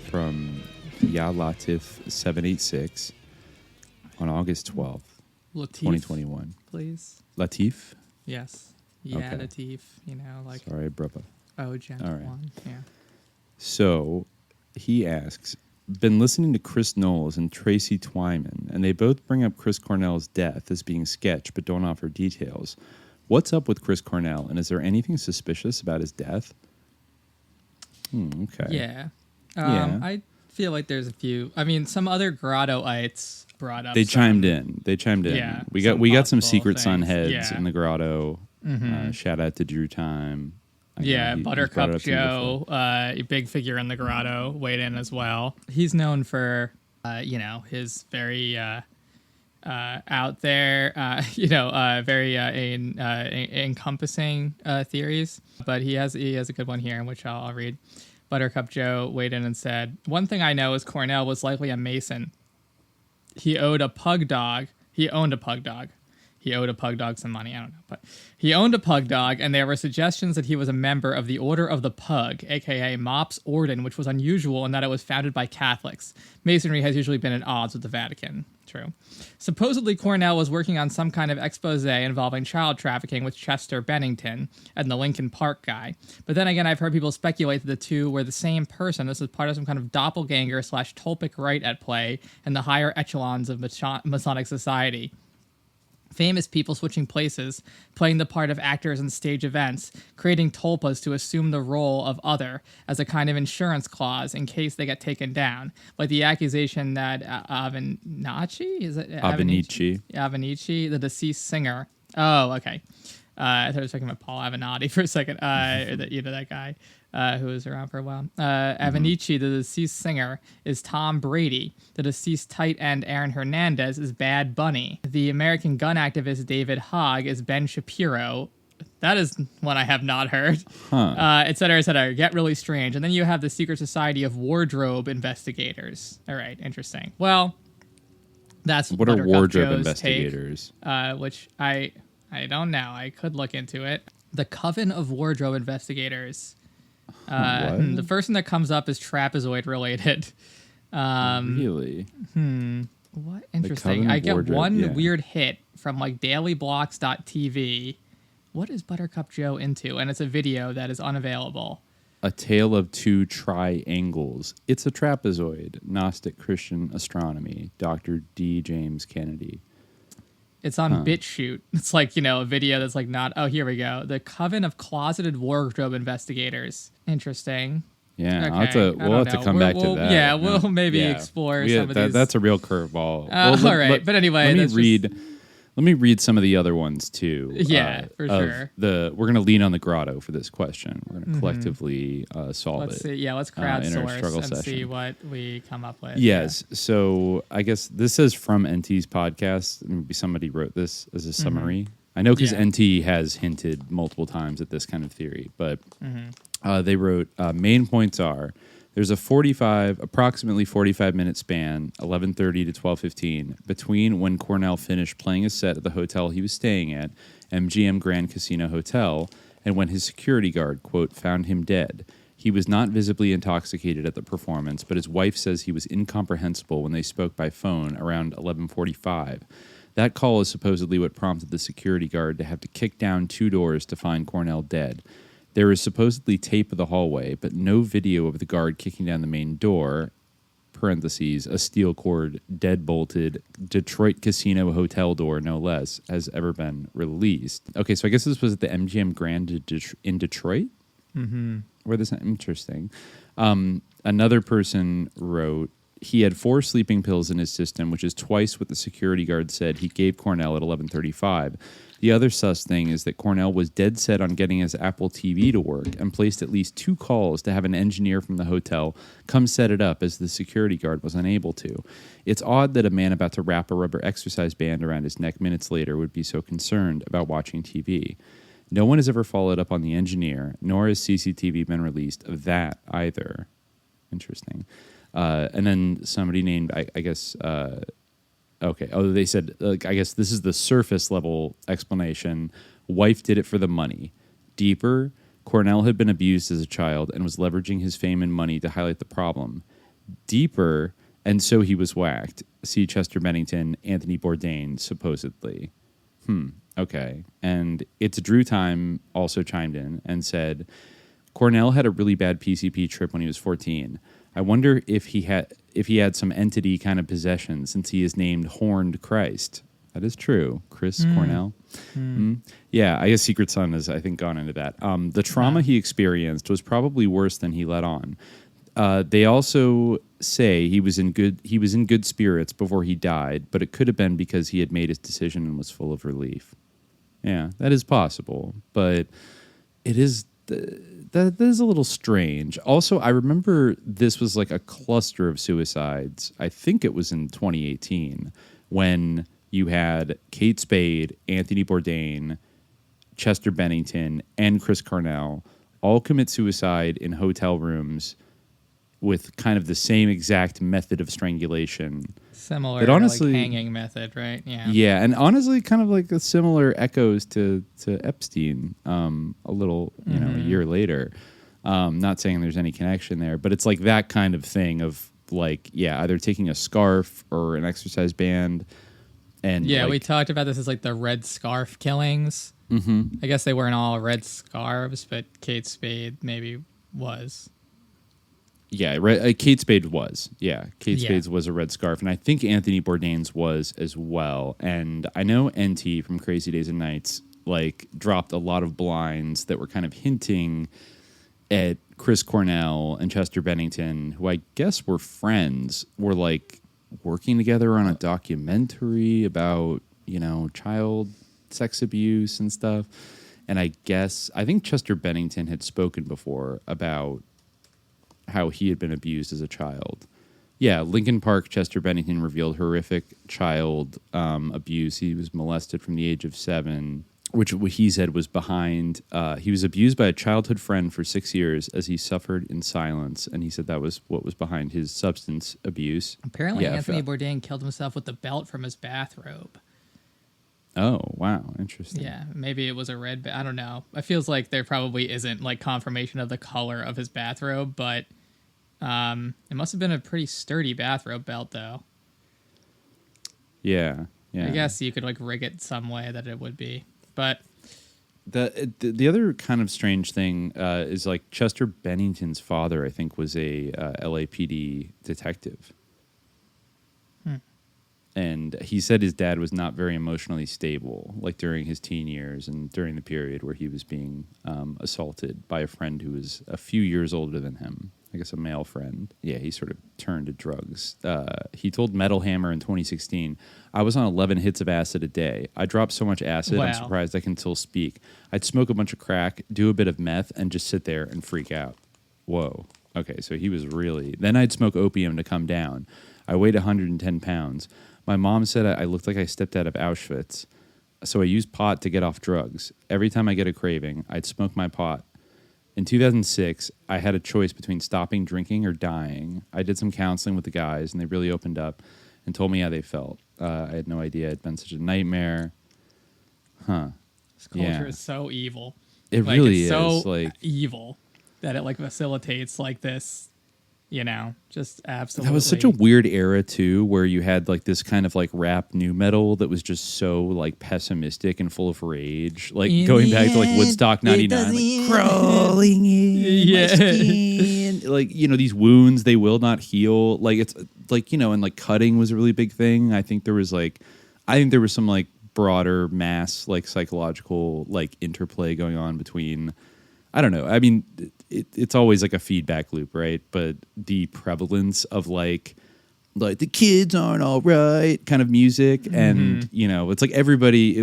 from Ya Latif 786 on August 12th, Latif, 2021. please. Latif? Yes. Yeah, Okay. Latif. You know, like Sorry, brother. gentle All right. one. Yeah. So he asks, been listening to Chris Knowles and Tracy Twyman, and they both bring up Chris Cornell's death as being sketch, but don't offer details. What's up with Chris Cornell, and is there anything suspicious about his death? Okay. Yeah. Yeah. I feel like there's a few. I mean, some other Grottoites brought up. They some- chimed in. Yeah, we some got some possible Secret Sun things. heads Yeah. in the grotto. Shout out to Drew Time. I know Yeah, he's brought it Buttercup up to me Joe, before. a big figure in the grotto, weighed in as well. He's known for, his very out there, very encompassing theories. But he has a good one here, in which I'll read. Buttercup Joe weighed in and said, "One thing I know is Cornell was likely a Mason. He owned a pug dog. He owed a pug dog some money. I don't know. But he owned a pug dog, and there were suggestions that he was a member of the Order of the Pug, a.k.a. Mops Orden, which was unusual in that it was founded by Catholics. Masonry has usually been at odds with the Vatican." True. Supposedly, Cornell was working on some kind of expose involving child trafficking with Chester Bennington and the Lincoln Park guy. But then again, I've heard people speculate that the two were the same person. This is part of some kind of doppelganger / Tolpic rite at play in the higher echelons of Masonic society. Famous people switching places, playing the part of actors in stage events, creating tulpas to assume the role of other as a kind of insurance clause in case they get taken down. Like the accusation that Avenici, the deceased singer. Oh, okay. I thought I was talking about Paul Avenatti for a second. That guy who was around for a while. Avenici, the deceased singer, is Tom Brady. The deceased tight end Aaron Hernandez is Bad Bunny. The American gun activist David Hogg is Ben Shapiro. That is one I have not heard. Et cetera, et cetera. Get really strange. And then you have the Secret Society of Wardrobe Investigators. All right, interesting. Well, That's What are Buttercup wardrobe Joe's investigators? Take, which I don't know. I could look into it. The Coven of Wardrobe Investigators. What? The first one that comes up is trapezoid related. Really? What? Coven Interesting. of I get Wardrobe, one yeah. weird hit from like dailyblocks.tv. What is Buttercup Joe into? And it's a video that is unavailable. A Tale of Two Triangles. It's a trapezoid. Gnostic Christian Astronomy. Dr. D. James Kennedy. It's on BitChute. It's like, a video that's like not... Oh, here we go. The Coven of Closeted Wardrobe Investigators. Interesting. Yeah, Okay, we'll have to come back to that. Yeah, we'll maybe explore some of these. That's a real curveball. All right, but anyway, let me read some of the other ones too. Yeah, for sure. We're going to lean on the grotto for this question. We're going to collectively solve let's it. See. Yeah, let's in our crowdsource struggle and session. see what we come up with. Yes. Yeah. So I guess this is from NT's podcast. Maybe somebody wrote this as a summary. I know because NT has hinted multiple times at this kind of theory, but they wrote main points are there's a approximately 45-minute span, 11:30 to 12:15, between when Cornell finished playing a set at the hotel he was staying at, MGM Grand Casino Hotel, and when his security guard, quote, found him dead. He was not visibly intoxicated at the performance, but his wife says he was incomprehensible when they spoke by phone around 11:45. That call is supposedly what prompted the security guard to have to kick down 2 doors to find Cornell dead. There is supposedly tape of the hallway, but no video of the guard kicking down the main door, parentheses, a steel cord, dead-bolted, Detroit casino hotel door, no less, has ever been released. Okay, so I guess this was at the MGM Grand in Detroit? Mm-hmm. Where this interesting. Another person wrote, he had 4 sleeping pills in his system, which is twice what the security guard said he gave Cornell at 11:35. The other sus thing is that Cornell was dead set on getting his Apple TV to work and placed at least 2 calls to have an engineer from the hotel come set it up as the security guard was unable to. It's odd that a man about to wrap a rubber exercise band around his neck minutes later would be so concerned about watching TV. No one has ever followed up on the engineer, nor has CCTV been released of that either. Interesting. And then somebody named, I guess... Okay. Oh, they said, I guess this is the surface level explanation. Wife did it for the money. Deeper, Cornell had been abused as a child and was leveraging his fame and money to highlight the problem. Deeper, and so he was whacked. See Chester Bennington, Anthony Bourdain, supposedly. Okay. And It's Drew Time also chimed in and said, Cornell had a really bad PCP trip when he was 14. I wonder if he had some entity kind of possession since he is named Horned Christ. That is true. Chris Cornell. Yeah, I guess Secret Son has, I think, gone into that. The trauma he experienced was probably worse than he let on. They also say he was in good spirits before he died, but it could have been because he had made his decision and was full of relief. Yeah, that is possible, but it is... That is a little strange. Also, I remember this was like a cluster of suicides. I think it was in 2018 when you had Kate Spade, Anthony Bourdain, Chester Bennington, and Chris Cornell all commit suicide in hotel rooms with kind of the same exact method of strangulation. Similar to like hanging method, right? Yeah. Yeah, and honestly, kind of like a similar echoes to Epstein a little, a year later. Not saying there's any connection there, but it's like that kind of thing of like, yeah, either taking a scarf or an exercise band. And yeah, we talked about this as like the red scarf killings. Mm-hmm. I guess they weren't all red scarves, but Kate Spade maybe was. Yeah, Kate Spade was. Yeah, Kate Spade's was a red scarf. And I think Anthony Bourdain's was as well. And I know NT from Crazy Days and Nights like dropped a lot of blinds that were kind of hinting at Chris Cornell and Chester Bennington, who I guess were friends, were like working together on a documentary about, child sex abuse and stuff. And I think Chester Bennington had spoken before about how he had been abused as a child. Yeah, Lincoln Park, Chester Bennington revealed horrific child abuse. He was molested from the age of 7. which what he said was behind. He was abused by a childhood friend for 6 years as he suffered in silence, and he said that was what was behind his substance abuse. Apparently, Yeah, Anthony Bourdain killed himself with the belt from his bathrobe. Oh, wow, interesting. Yeah, maybe it was a red. I don't know. It feels like there probably isn't like confirmation of the color of his bathrobe, but it must have been a pretty sturdy bathrobe belt, though. Yeah. I guess you could like rig it some way that it would be, but the other kind of strange thing is like Chester Bennington's father, I think, was a LAPD detective. And he said his dad was not very emotionally stable, like during his teen years and during the period where he was being assaulted by a friend who was a few years older than him. I guess a male friend. Yeah, he sort of turned to drugs. He told Metal Hammer in 2016, "I was on 11 hits of acid a day. I dropped so much acid, I'm surprised I can still speak. I'd smoke a bunch of crack, do a bit of meth, and just sit there and freak out." Whoa. Okay, so he was really... Then I'd smoke opium to come down. I weighed 110 pounds. My mom said I looked like I stepped out of Auschwitz. So I used pot to get off drugs. Every time I get a craving, I'd smoke my pot. In 2006, I had a choice between stopping drinking or dying. I did some counseling with the guys, and they really opened up and told me how they felt. I had no idea it'd been such a nightmare. This culture is so evil. It like, really it's is. So like evil that it like facilitates like this. You know, just absolutely. That was such a weird era too, where you had like this kind of like rap new metal that was just so like pessimistic and full of rage. Like going back to like Woodstock '99, like crawling in my skin. Like, you know, these wounds they will not heal. Like it's like, you know, and like cutting was a really big thing. I think there was some like broader mass like psychological like interplay going on between. I don't know. I mean, it's always like a feedback loop, right? But the prevalence of like the kids aren't all right kind of music, and you know, it's like everybody.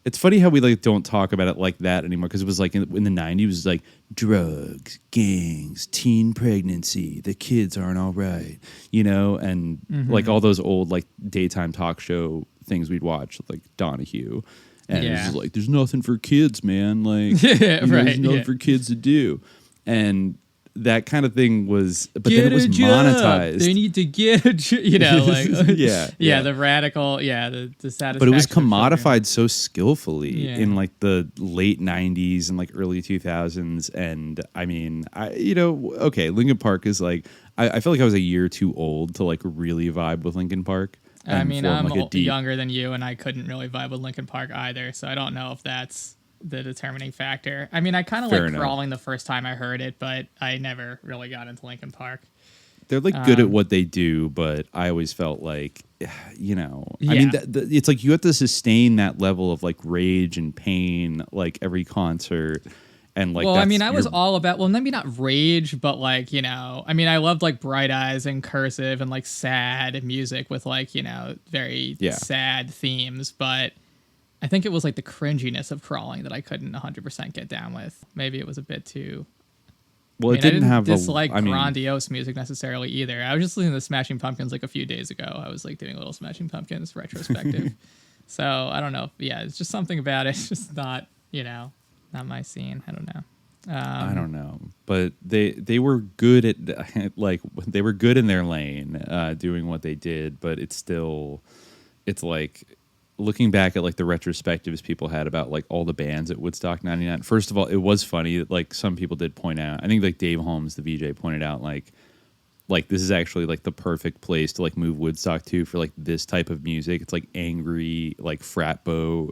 It's funny how we like don't talk about it like that anymore, because it was like in the '90s, it was like drugs, gangs, teen pregnancy. The kids aren't all right, you know, and like all those old like daytime talk show things we'd watch, like Donahue. And it was like, there's nothing for kids, man. Like, there's nothing for kids to do. And that kind of thing was, but then it was monetized. They need to get a job, you know, like, the radical, the satisfaction. But it was commodified so skillfully in like the late 90s and like early 2000s. And I mean, Linkin Park is like, I feel like I was a year too old to like really vibe with Linkin Park. I mean, I'm younger than you, and I couldn't really vibe with Linkin Park either, so I don't know if that's the determining factor. I mean, I kind of like Crawling the first time I heard it, but I never really got into Linkin Park. They're like good at what they do, but I always felt like, you know, I mean, it's like you have to sustain that level of like rage and pain, like every concert. And like, well, I mean, I was all about, well, maybe not rage, but like, you know, I mean, I loved like Bright Eyes and Cursive and like sad music with like, you know, very sad themes. But I think it was like the cringiness of Crawling that I couldn't 100% get down with. Maybe it was a bit too. Well, I didn't have dislike grandiose music necessarily either. I was just listening to Smashing Pumpkins like a few days ago. I was like doing a little Smashing Pumpkins retrospective. So I don't know. It's just something about it. It's just not, you know. Not my scene. I don't know. I don't know, but they were good at like they were good in their lane, doing what they did. But it's like looking back at like the retrospectives people had about like all the bands at Woodstock '99. First of all, it was funny that like some people did point out. I think like Dave Holmes, the VJ, pointed out like this is actually like the perfect place to like move Woodstock to for like this type of music. It's like angry like frat bro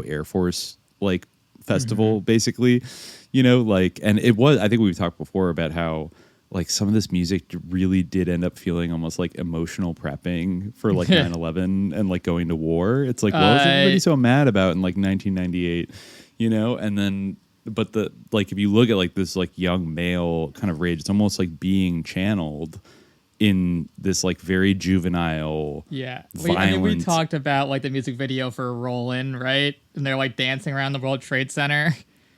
Air Force like festival, basically, you know, like, and it was, I think we've talked before about how like some of this music really did end up feeling almost like emotional prepping for like 9/11 and like going to war. It's like, what was everybody so mad about in like 1998, you know? And then, but the, like, if you look at like this like young male kind of rage, it's almost like being channeled in this like very juvenile, violent. We talked about like the music video for Rollin', right? And they're like dancing around the World Trade Center.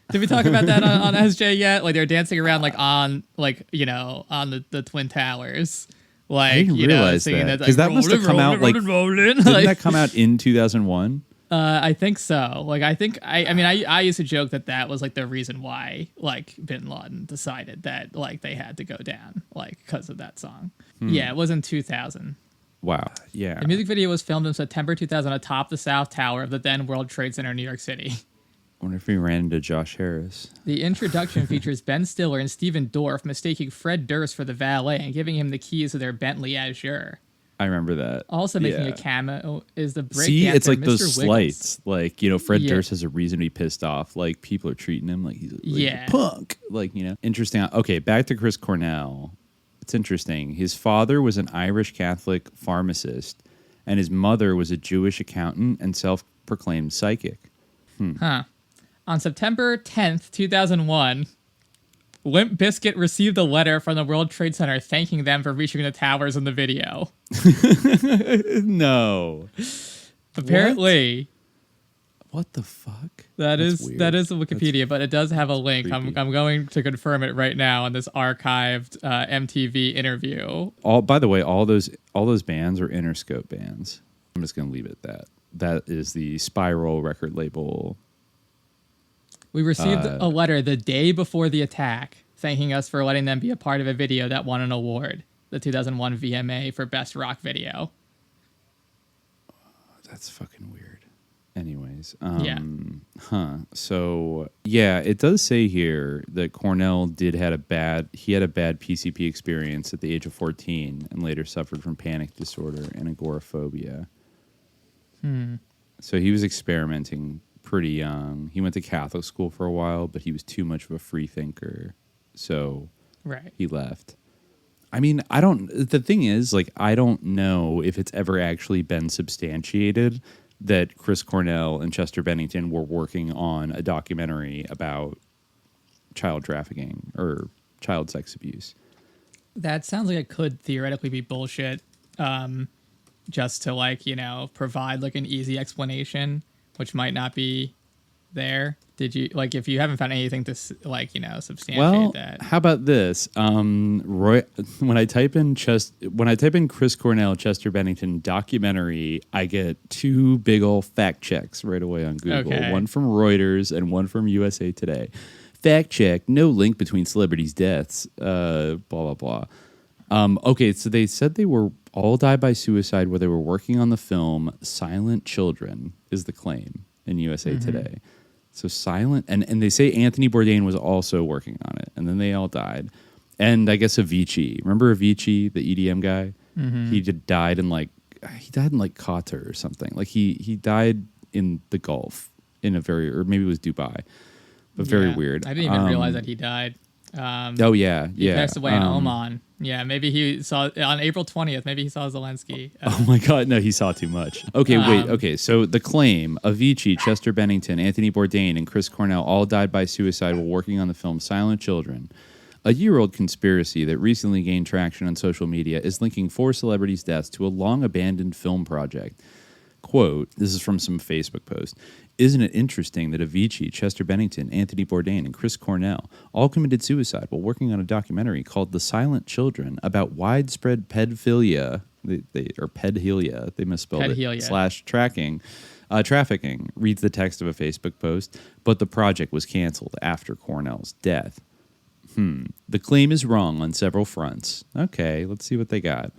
Did we talk about that on SJ yet? Like they're dancing around like on like, you know, on the Twin Towers. Like, I didn't realize that, because that must have come out like, didn't that come out in 2001? I think so. Like, I used to joke that was like the reason why like Bin Laden decided that like they had to go down, like because of that song. Yeah, it was in 2000. Wow. Yeah. The music video was filmed in September 2000 atop the South Tower of the then World Trade Center in New York City. I wonder if he ran into Josh Harris. The introduction features Ben Stiller and Steven Dorff mistaking Fred Durst for the valet and giving him the keys to their Bentley Azure. I remember that. Also making a cameo is the breakdancer. See, it's like Mr. those Wiggles. slights. Like, Fred Durst has a reason to be pissed off. Like, people are treating him like he's a punk. Like, Interesting. Okay, back to Chris Cornell. It's interesting. His father was an Irish Catholic pharmacist, and his mother was a Jewish accountant and self-proclaimed psychic. On September 10th, 2001, Limp Bizkit received a letter from the World Trade Center thanking them for reaching the towers in the video. No. Apparently. What the fuck? That is weird. the Wikipedia, but it does have a link. I'm going to confirm it right now on this archived MTV interview. By the way, all those bands are Interscope bands. I'm just going to leave it at that. That is the Spiral record label. We received a letter the day before the attack, thanking us for letting them be a part of a video that won an award, the 2001 VMA for Best Rock Video. That's fucking weird. Anyways, So yeah, it does say here that Cornell had a bad PCP experience at the age of 14 and later suffered from panic disorder and agoraphobia. So he was experimenting pretty young. He went to Catholic school for a while, but he was too much of a free thinker, so he left. I mean, the thing is, like, I don't know if it's ever actually been substantiated that Chris Cornell and Chester Bennington were working on a documentary about child trafficking or child sex abuse. That sounds like it could theoretically be bullshit, just to, like, provide, like, an easy explanation, which might not be there. Did you, like, if you haven't found anything to, like, substantiate that? How about this? When I type in Chris Cornell, Chester Bennington documentary, I get two big old fact checks right away on Google. Okay. One from Reuters and one from USA Today. Fact check: no link between celebrities' deaths. Blah blah blah. Okay, so they said they were all died by suicide while they were working on the film Silent Children, is the claim in USA Today. So Silent, and they say Anthony Bourdain was also working on it, and then they all died. And I guess Avicii, remember Avicii, the EDM guy? He died in like Qatar or something. Like he died in the Gulf or maybe it was Dubai, but very weird. I didn't even realize that he died. He passed away in Oman. Yeah, maybe he saw on April 20th. Maybe he saw Zelensky. Oh my God, no, he saw too much. Okay, wait. Okay, so the claim: Avicii, Chester Bennington, Anthony Bourdain, and Chris Cornell all died by suicide while working on the film Silent Children. A year-old conspiracy that recently gained traction on social media is linking 4 celebrities' deaths to a long-abandoned film project. Quote, this is from some Facebook post. Isn't it interesting that Avicii, Chester Bennington, Anthony Bourdain, and Chris Cornell all committed suicide while working on a documentary called The Silent Children about widespread pedophilia, or pedophilia, they misspelled it, / trafficking, reads the text of a Facebook post, but the project was canceled after Cornell's death. The claim is wrong on several fronts. Okay, let's see what they got.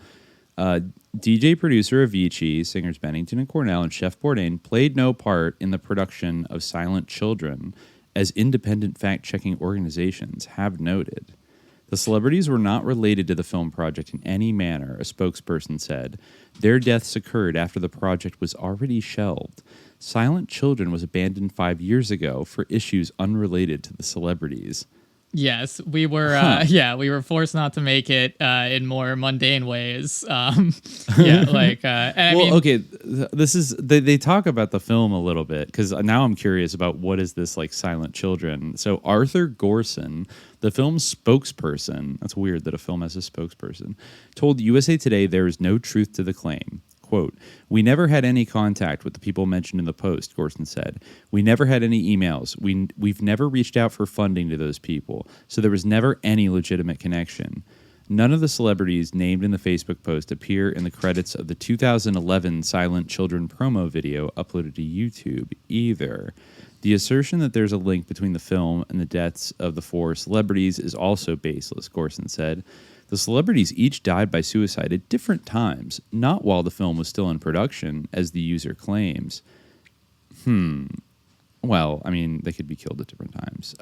DJ producer Avicii, singers Bennington and Cornell, and Chef Bourdain played no part in the production of Silent Children, as independent fact-checking organizations have noted. The celebrities were not related to the film project in any manner, a spokesperson said. Their deaths occurred after the project was already shelved. Silent Children was abandoned 5 years ago for issues unrelated to the celebrities. Yes, we were. We were forced not to make it in more mundane ways. This is they talk about the film a little bit because now I'm curious about what is this like Silent Children. So Arthur Gorson, the film's spokesperson, that's weird that a film has a spokesperson, told USA Today there is no truth to the claim. Quote, we never had any contact with the people mentioned in the post, Gorson said. We never had any emails. We've never reached out for funding to those people, so there was never any legitimate connection. None of the celebrities named in the Facebook post appear in the credits of the 2011 Silent Children promo video uploaded to YouTube either. The assertion that there's a link between the film and the deaths of the 4 celebrities is also baseless, Gorson said. The celebrities each died by suicide at different times, not while the film was still in production, as the user claims. Well, I mean, they could be killed at different times.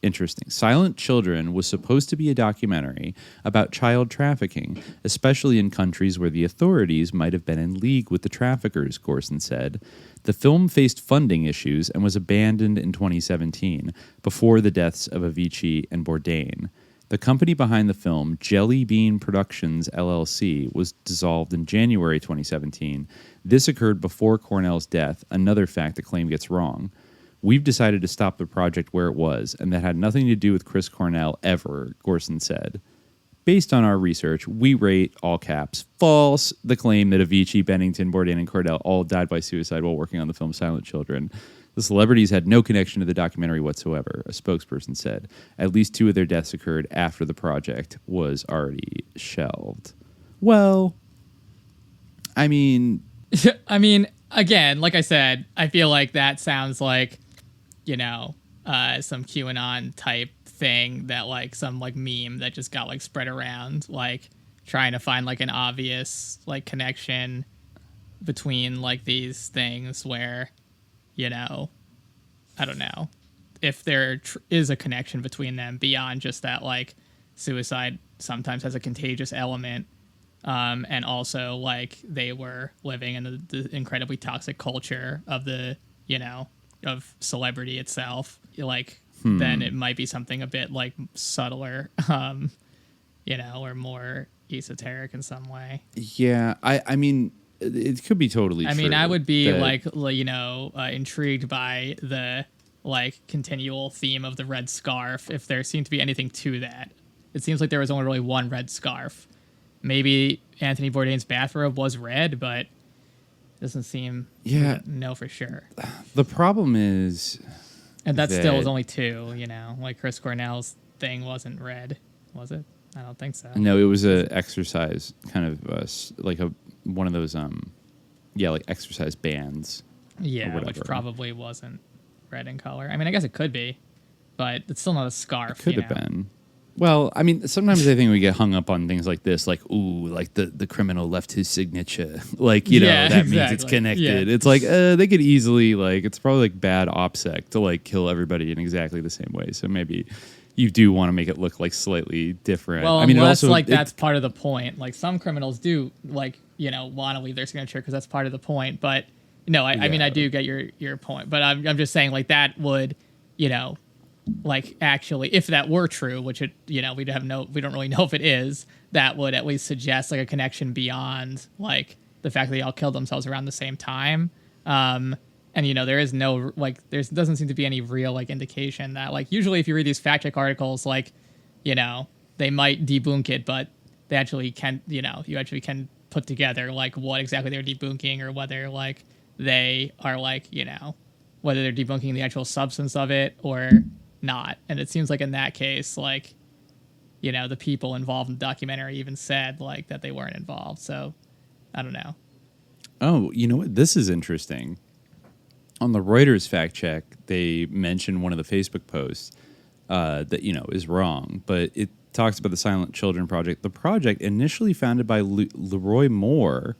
Interesting. Silent Children was supposed to be a documentary about child trafficking, especially in countries where the authorities might have been in league with the traffickers, Gorson said. The film faced funding issues and was abandoned in 2017, before the deaths of Avicii and Bourdain. The company behind the film, Jelly Bean Productions LLC, was dissolved in January 2017. This occurred before Cornell's death, another fact the claim gets wrong. We've decided to stop the project where it was, and that had nothing to do with Chris Cornell ever, Gorson said. Based on our research, we rate, all caps, false, the claim that Avicii, Bennington, Bourdain, and Cornell all died by suicide while working on the film Silent Children. The celebrities had no connection to the documentary whatsoever, a spokesperson said. At least 2 of their deaths occurred after the project was already shelved. Well, I mean... Again, like I said, I feel like that sounds like, some QAnon type thing that, like, some, like, meme that just got, like, spread around, like, trying to find, like, an obvious, like, connection between, like, these things where... I don't know if there is a connection between them beyond just that, like, suicide sometimes has a contagious element. And also, like, they were living in the incredibly toxic culture of of celebrity itself. Like, then it might be something a bit, like, subtler, or more esoteric in some way. Yeah, I mean... It could be totally true. I mean, I would be intrigued by the like continual theme of the red scarf if there seemed to be anything to that. It seems like there was only really one red scarf. Maybe Anthony Bourdain's bathrobe was red, but it doesn't seem know for sure. The problem is, and that still was only 2. Like Chris Cornell's thing wasn't red, was it? I don't think so. No, it was a exercise kind of like one of those like exercise bands. Yeah, which probably wasn't red in color. I mean, I guess it could be, but it's still not a scarf. It could have been. Well, I mean, sometimes I think we get hung up on things like this, like, ooh, like the criminal left his signature. Like, that means it's connected. Yeah. It's like, they could easily, like, it's probably like bad OPSEC to like kill everybody in exactly the same way. So maybe you do want to make it look like slightly different. Well, I mean, unless also, like that's part of the point. Like some criminals do like, want to leave their signature because that's part of the point. But I mean, I do get your point. But I'm just saying like that would, like actually, if that were true, which it, we don't really know if it is, that would at least suggest like a connection beyond like the fact that they all killed themselves around the same time. And, there is no, like, doesn't seem to be any real, like, indication that, like, usually if you read these fact check articles, like, they might debunk it, but they actually can, you actually can put together, like, what exactly they're debunking or whether, like, they are, like, whether they're debunking the actual substance of it or not. And it seems like in that case, like, the people involved in the documentary even said, like, that they weren't involved. So, I don't know. Oh, you know what? This is interesting. On the Reuters fact check, they mentioned one of the Facebook posts that, is wrong, but it talks about the Silent Children Project. The project, initially founded by Leroy Moore,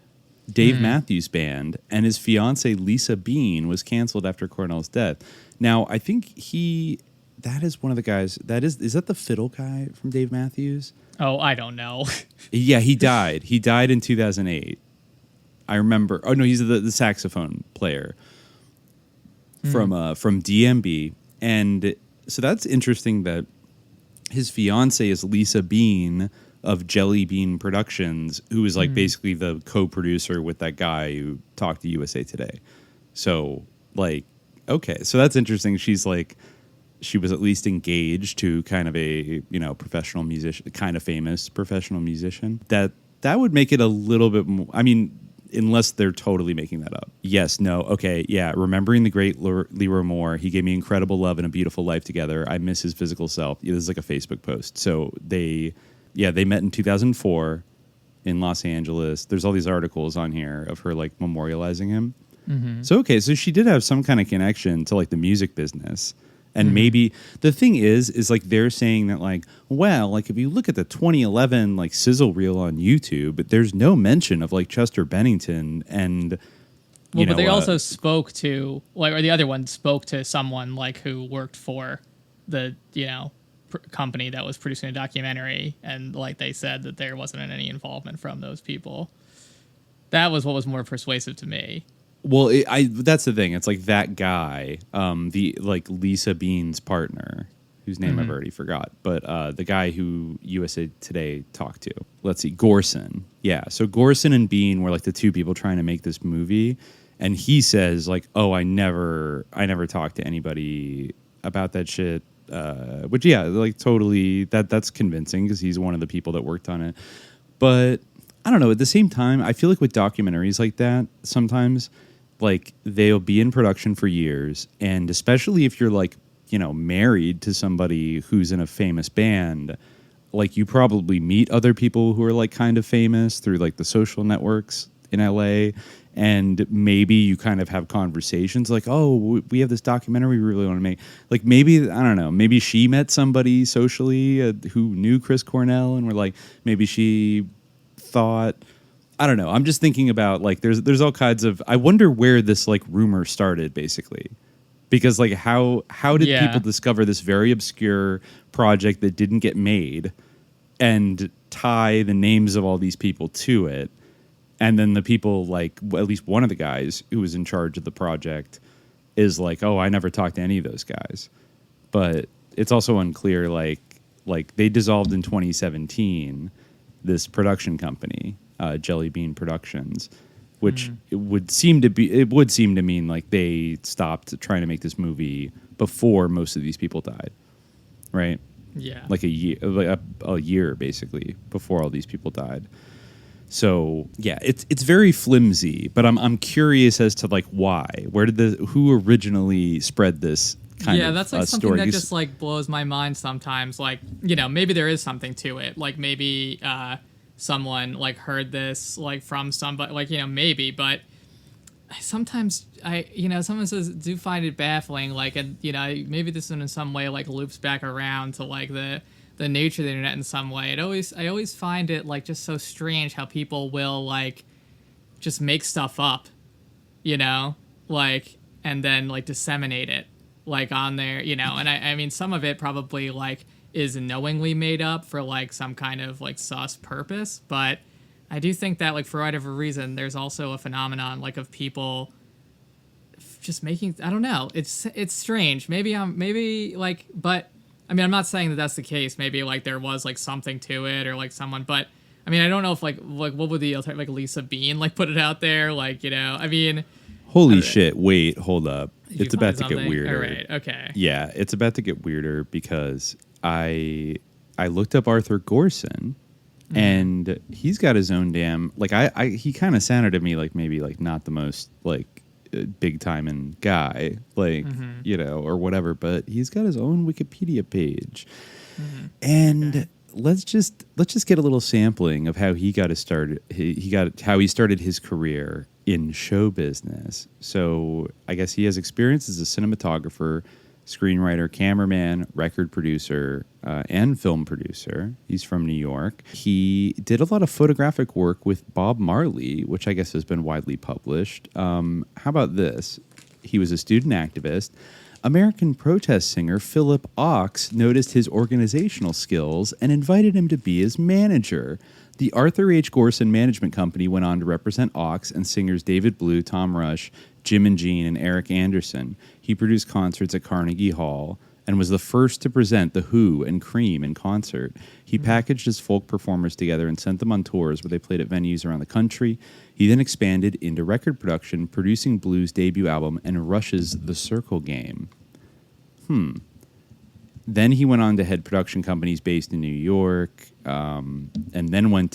Dave Matthews Band, and his fiancee Lisa Bean, was canceled after Cornell's death. Now, I think that is one of the guys, is that the fiddle guy from Dave Matthews? Oh, I don't know. Yeah, he died. He died in 2008. I remember. Oh, no, he's the saxophone player from DMB. And so that's interesting that his fiance is Lisa Bean of Jelly Bean Productions, who is like basically the co-producer with that guy who talked to USA Today. So like, okay, so that's interesting. She's like, she was at least engaged to kind of a, professional musician, kind of famous professional musician. That would make it a little bit more, I mean, unless they're totally making that up. Yes, no, okay, yeah. Remembering the great Leroy Moore, he gave me incredible love and a beautiful life together. I miss his physical self. Yeah, this is like a Facebook post. So they yeah, they met in 2004 in Los Angeles. There's all these articles on here of her like memorializing him. So, okay, so she did have some kind of connection to like the music business. And maybe the thing is like they're saying that like, well, like if you look at the 2011 like sizzle reel on YouTube, there's no mention of like Chester Bennington and well, but they also spoke to like, or the other one spoke to someone like who worked for the company that was producing a documentary, and like they said that there wasn't any involvement from those people. That was what was more persuasive to me. Well, that's the thing. It's like that guy, the like Lisa Bean's partner, whose name I've already forgot, but the guy who USA Today talked to. Let's see, Gorson. Yeah, so Gorson and Bean were like the two people trying to make this movie, and he says like, "Oh, I never talked to anybody about that shit." Which yeah, like totally that's convincing because he's one of the people that worked on it. But I don't know. At the same time, I feel like with documentaries like that, sometimes like they'll be in production for years, and especially if you're like, married to somebody who's in a famous band, like you probably meet other people who are like kind of famous through like the social networks in LA, and maybe you kind of have conversations like, oh, we have this documentary we really want to make. Like maybe, I don't know, maybe she met somebody socially who knew Chris Cornell, and we're like, maybe she thought, I don't know. I'm just thinking about like there's all kinds of. I wonder where this like rumor started, basically, because like how did people discover this very obscure project that didn't get made, and tie the names of all these people to it, and then the people like at least one of the guys who was in charge of the project is like, oh, I never talked to any of those guys, but it's also unclear like they dissolved in 2017. This production company, Jelly Bean Productions, which it would seem to mean like they stopped trying to make this movie before most of these people died, right? Yeah, like a year basically before all these people died. So yeah, it's very flimsy, but I'm curious as to like why, who originally spread this kind of yeah, that's like something story. that just like blows my mind sometimes. Like, maybe there is something to it. Like maybe someone like heard this like from somebody, like, maybe, but sometimes someone says do find it baffling. Like, and maybe this one in some way like loops back around to like the nature of the internet in some way. I always find it like just so strange how people will like just make stuff up, like, and then like disseminate it like on there, and I mean some of it probably like is knowingly made up for like some kind of like sus purpose, but I do think that like for whatever reason there's also a phenomenon like of people just making, I don't know, it's strange. Maybe but I mean I'm not saying that that's the case. Maybe like there was like something to it or like someone, but I mean I don't know if like what would the like Lisa Bean like put it out there, like, I mean, holy shit, wait, hold up. Did it's you about find to something? get weirder. All right, okay. Yeah, it's about to get weirder because I looked up Arthur Gorson, and he's got his own damn like he kind of sounded to me like maybe like not the most like big time and guy like or whatever, but he's got his own Wikipedia page, and let's just get a little sampling of how he got his start. How he started his career in show business. So I guess he has experience as a cinematographer, screenwriter, cameraman, record producer, and film producer. He's from New York. He did a lot of photographic work with Bob Marley, which I guess has been widely published. How about this? He was a student activist. American protest singer Philip Ochs noticed his organizational skills and invited him to be his manager. The Arthur H. Gorson Management Company went on to represent Ochs and singers David Blue, Tom Rush, Jim and Jean, and Eric Anderson. He produced concerts at Carnegie Hall and was the first to present The Who and Cream in concert. He packaged his folk performers together and sent them on tours where they played at venues around the country. He then expanded into record production, producing Blue's debut album and Rush's The Circle Game. Then he went on to head production companies based in New York, and then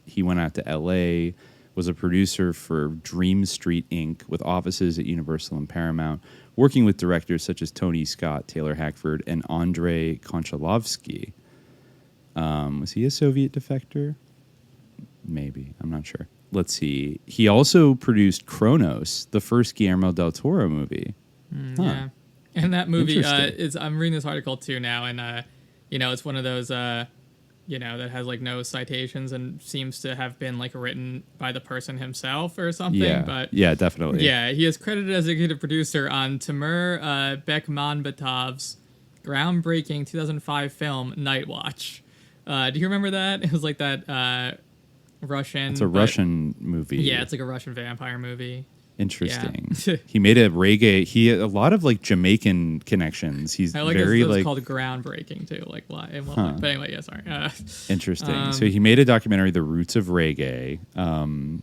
he went out to L.A., was a producer for Dream Street Inc. with offices at Universal and Paramount, working with directors such as Tony Scott, Taylor Hackford, and Andrei Konchalovsky. Was he a Soviet defector? Maybe. I'm not sure. Let's see. He also produced Kronos, the first Guillermo del Toro movie. Yeah. And that movie Interesting. I'm reading this article too now, and it's one of those that has like no citations and seems to have been like written by the person himself or something. Yeah. But yeah, definitely. yeah, he is credited as executive producer on Timur Bekmambetov's groundbreaking 2005 film Night Watch. Do you remember that? It was like that Russian. It's a Russian movie. Yeah, it's like a Russian vampire movie. Interesting. Yeah. He made a reggae. He had a lot of like Jamaican connections. He's I like very it's like called groundbreaking too. Like why? But anyway, yeah, sorry. interesting. So he made a documentary, The Roots of Reggae. And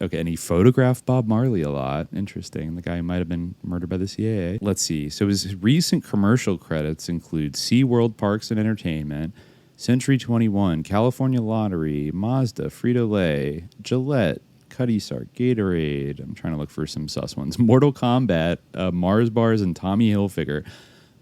he photographed Bob Marley a lot. Interesting. The guy might have been murdered by the CIA. Let's see. So his recent commercial credits include SeaWorld Parks and Entertainment, Century 21, California Lottery, Mazda, Frito-Lay, Gillette, Cuddy Sark, Gatorade. I'm trying to look for some sus ones. Mortal Kombat, Mars Bars, and Tommy Hilfiger.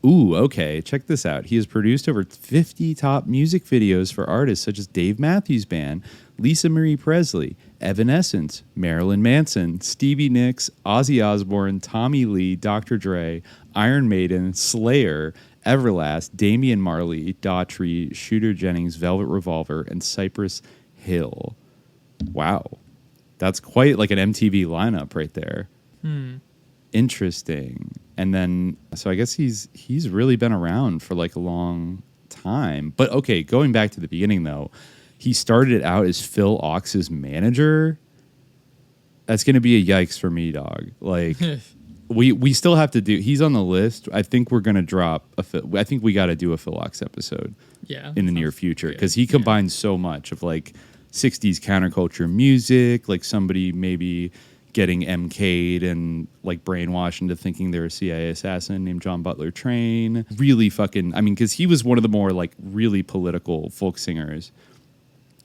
Ooh, okay. Check this out. He has produced over 50 top music videos for artists such as Dave Matthews Band, Lisa Marie Presley, Evanescence, Marilyn Manson, Stevie Nicks, Ozzy Osbourne, Tommy Lee, Dr. Dre, Iron Maiden, Slayer, Everlast, Damian Marley, Daughtry, Shooter Jennings, Velvet Revolver, and Cypress Hill. Wow. That's quite like an MTV lineup right there. Interesting. And then, so I guess he's really been around for like a long time. But okay, going back to the beginning though, he started out as Phil Ox's manager. That's going to be a yikes for me, dog. Like, we still have to do. He's on the list. I think we're going to drop I think we got to do a Phil Ox episode. Yeah, in the near future because he combines so much of like 60s counterculture music, like somebody maybe getting MK'd and like brainwashed into thinking they're a CIA assassin named John Butler Train. Really fucking, I mean, because he was one of the more like really political folk singers,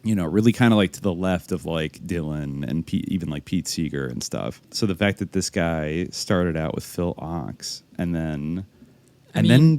really kind of like to the left of like Dylan and even like Pete Seeger and stuff. So the fact that this guy started out with Phil Ox and then...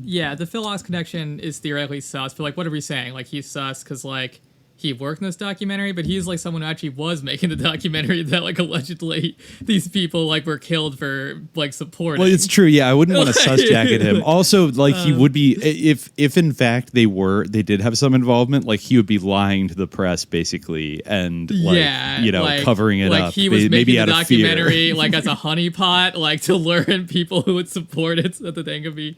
yeah, the Phil Ox connection is theoretically sus, but like, what are we saying? Like, he's sus because like he worked in this documentary, but he's like someone who actually was making the documentary that like allegedly these people like were killed for like supporting. Well, it's true. Yeah, I wouldn't want to sus jacket him. Also, like he would be if in fact they did have some involvement, like he would be lying to the press basically and like covering it up. He was maybe making out the of fear. documentary like as a honeypot, like to lure in people who would support it so that the thing could be.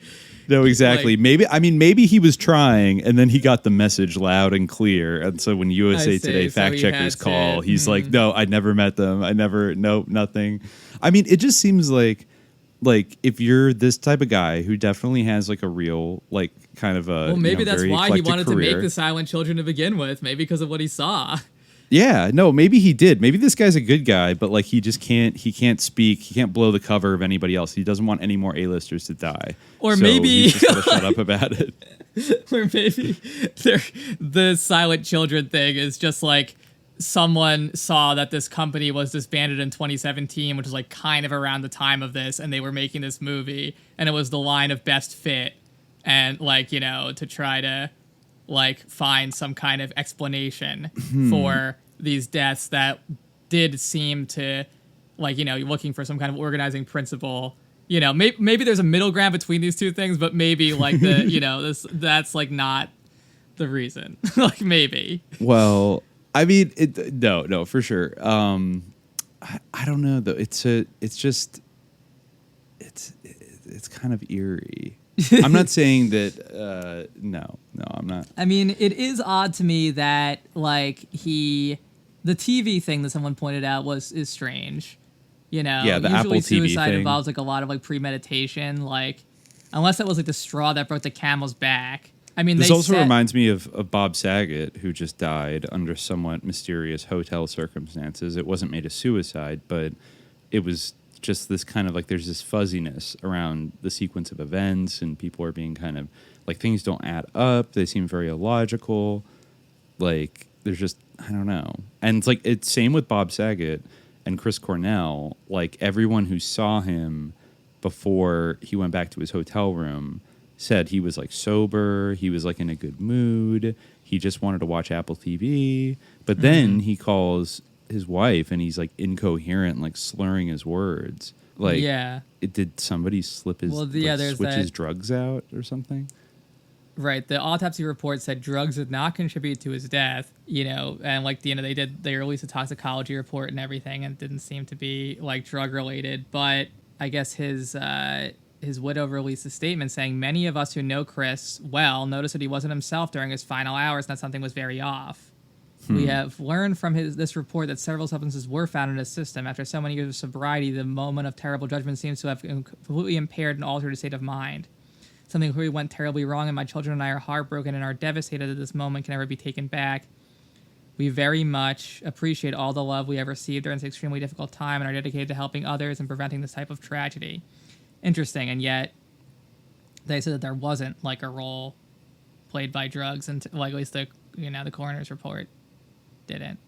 No, exactly. Like, maybe he was trying, and then he got the message loud and clear. And so when USA Today fact checkers call, he's like, "No, I never met them. Nothing." I mean, it just seems like if you're this type of guy who definitely has like a real like kind of a maybe that's very why he wanted career. to make the Silent Children to begin with. Maybe because of what he saw. Yeah, no, maybe he did. Maybe this guy's a good guy, but like he just can't speak. He can't blow the cover of anybody else. He doesn't want any more A-listers to die. Or so maybe he's just gonna shut up about it. Or maybe the Silent Children thing is just like someone saw that this company was disbanded in 2017, which was like kind of around the time of this, and they were making this movie, and it was the line of best fit, and like, to try to like find some kind of explanation for these deaths that did seem to like, looking for some kind of organizing principle. Maybe there's a middle ground between these two things, but maybe like the, that's like not the reason. Like maybe. Well, I mean, no, for sure. I don't know though. It's kind of eerie. I'm not saying that. No, I'm not. I mean, it is odd to me that like the TV thing that someone pointed out is strange. Yeah, the usually Apple TV suicide thing involves like a lot of like premeditation, like unless that was like the straw that broke the camel's back. I mean, this also reminds me of Bob Saget, who just died under somewhat mysterious hotel circumstances. It wasn't made a suicide, but it was just this kind of like there's this fuzziness around the sequence of events, and people are being kind of like things don't add up. They seem very illogical. Like there's just I don't know. And it's like it's same with Bob Saget and Chris Cornell. Like everyone who saw him before he went back to his hotel room said he was like sober, he was like in a good mood, he just wanted to watch Apple TV. But then he calls his wife and he's like incoherent, like slurring his words. Like, did somebody slip his switch his drugs out or something? Right. The autopsy report said drugs did not contribute to his death, you know, and like they released a toxicology report and everything, and it didn't seem to be like drug related. But I guess his widow released a statement saying many of us who know Chris well noticed that he wasn't himself during his final hours and that something was very off. We have learned from this report that several substances were found in his system. After so many years of sobriety, the moment of terrible judgment seems to have completely impaired and altered his state of mind. Something clearly went terribly wrong, and my children and I are heartbroken and are devastated that this moment can never be taken back. We very much appreciate all the love we have received during this extremely difficult time and are dedicated to helping others and preventing this type of tragedy. Interesting, and yet they said that there wasn't like a role played by drugs, and like at least the coroner's report didn't.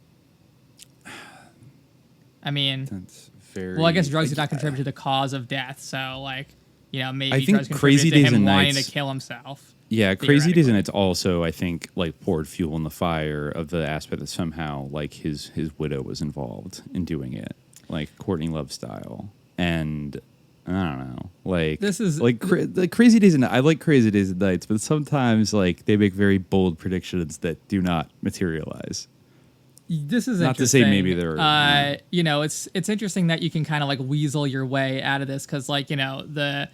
I mean, that's very. Well, I guess drugs did not contribute to the cause of death, so like, you know, maybe I think drugs Crazy contributed Days to him and wanting Nights to kill himself. Yeah, Crazy Days and Nights also, I think, like poured fuel in the fire of the aspect that somehow like his widow was involved in doing it, like Courtney Love style, and I don't know, like this is like Crazy Days and I like Crazy Days and Nights, but sometimes like they make very bold predictions that do not materialize. This is not to say maybe they're you know, it's interesting that you can kind of like weasel your way out of this, because like, you know, the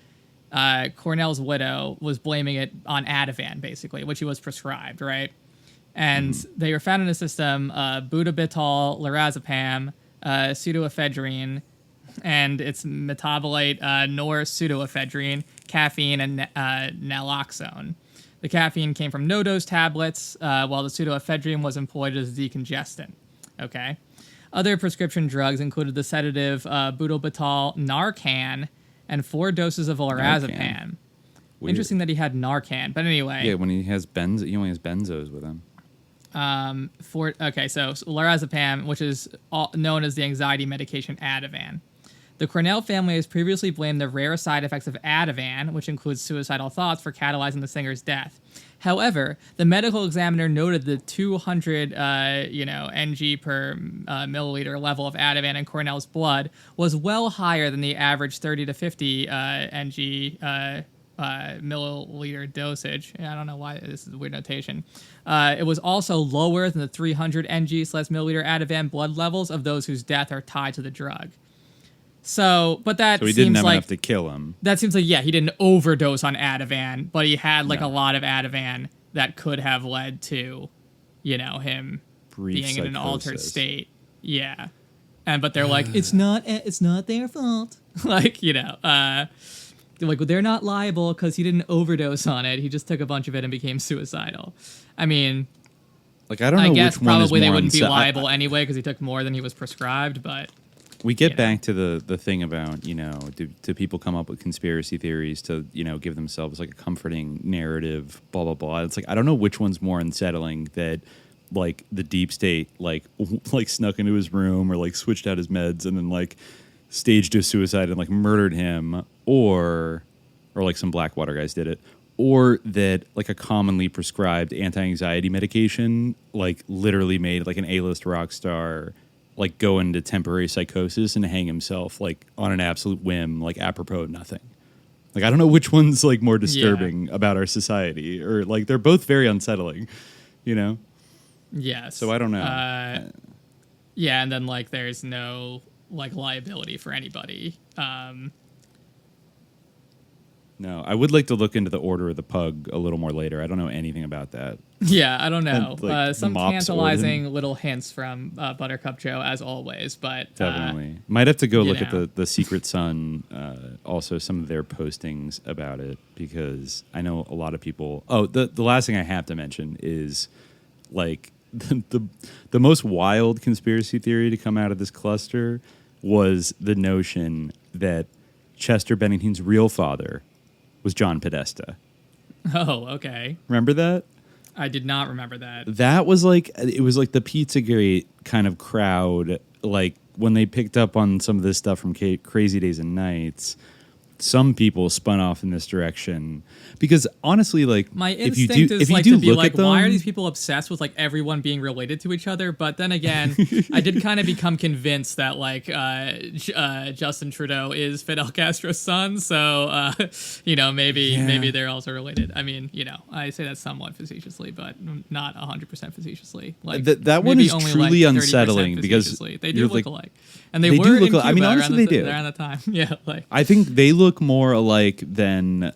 Cornell's widow was blaming it on Ativan, basically, which he was prescribed, right? And they were found in the system butabitol, lorazepam, pseudoephedrine, and its metabolite norpseudoephedrine, caffeine, and naloxone. The caffeine came from no-dose tablets, while the pseudoephedrine was employed as a decongestant. Okay. Other prescription drugs included the sedative butabitol, Narcan, and 4 doses of lorazepam. Interesting that he had Narcan, but anyway. Yeah, when he only has benzos with him. So lorazepam, which is known as the anxiety medication Ativan. The Cornell family has previously blamed the rare side effects of Ativan, which includes suicidal thoughts, for catalyzing the singer's death. However, the medical examiner noted the 200, ng per milliliter level of Ativan in Cornell's blood was well higher than the average 30 to 50 ng milliliter dosage. I don't know why this is a weird notation. It was also lower than the 300 ng/milliliter Ativan blood levels of those whose death are tied to the drug. So he didn't have enough to kill him. That seems like, he didn't overdose on Ativan, but he had a lot of Ativan that could have led to, him being in an altered state. Yeah. But they're like, it's not their fault. They're not liable because he didn't overdose on it. He just took a bunch of it and became suicidal. I mean, I don't know. I guess which one probably is they more wouldn't be liable anyway because he took more than he was prescribed, but. We get back to the thing about, do people come up with conspiracy theories to, give themselves like a comforting narrative, blah, blah, blah. It's like, I don't know which one's more unsettling, that like the deep state, like snuck into his room or like switched out his meds and then like staged a suicide and like murdered him, or like some Blackwater guys did it, or that like a commonly prescribed anti-anxiety medication, like literally made like an A-list rock star like go into temporary psychosis and hang himself like on an absolute whim, like apropos of nothing. Like, I don't know which one's like more disturbing about our society, or like they're both very unsettling, Yes. So I don't know. And then like there's no like liability for anybody. No, I would like to look into the Order of the Pug a little more later. I don't know anything about that. Yeah, I don't know. And, some tantalizing little hints from Buttercup Joe, as always. But definitely might have to go look at the Secret Sun, also some of their postings about it, because I know a lot of people. Oh, the last thing I have to mention is like the most wild conspiracy theory to come out of this cluster was the notion that Chester Bennington's real father was John Podesta. Oh, okay. Remember that? I did not remember that. That was like, it was like the Pizzagate kind of crowd, like when they picked up on some of this stuff from Crazy Days and Nights, some people spun off in this direction because honestly, like My if you instinct do, is if you like do to be look like, at them, why are these people obsessed with like everyone being related to each other? But then again, I did kind of become convinced that like Justin Trudeau is Fidel Castro's son, so maybe they're also related. I mean, I say that somewhat facetiously, but not 100% facetiously. Like that one maybe is only, truly like, 30% unsettling because facetiously. They do you're look like- alike, and they they were do in look Cuba alike. I mean, honestly, around they the, do. around the time. Yeah, like I think they look more alike than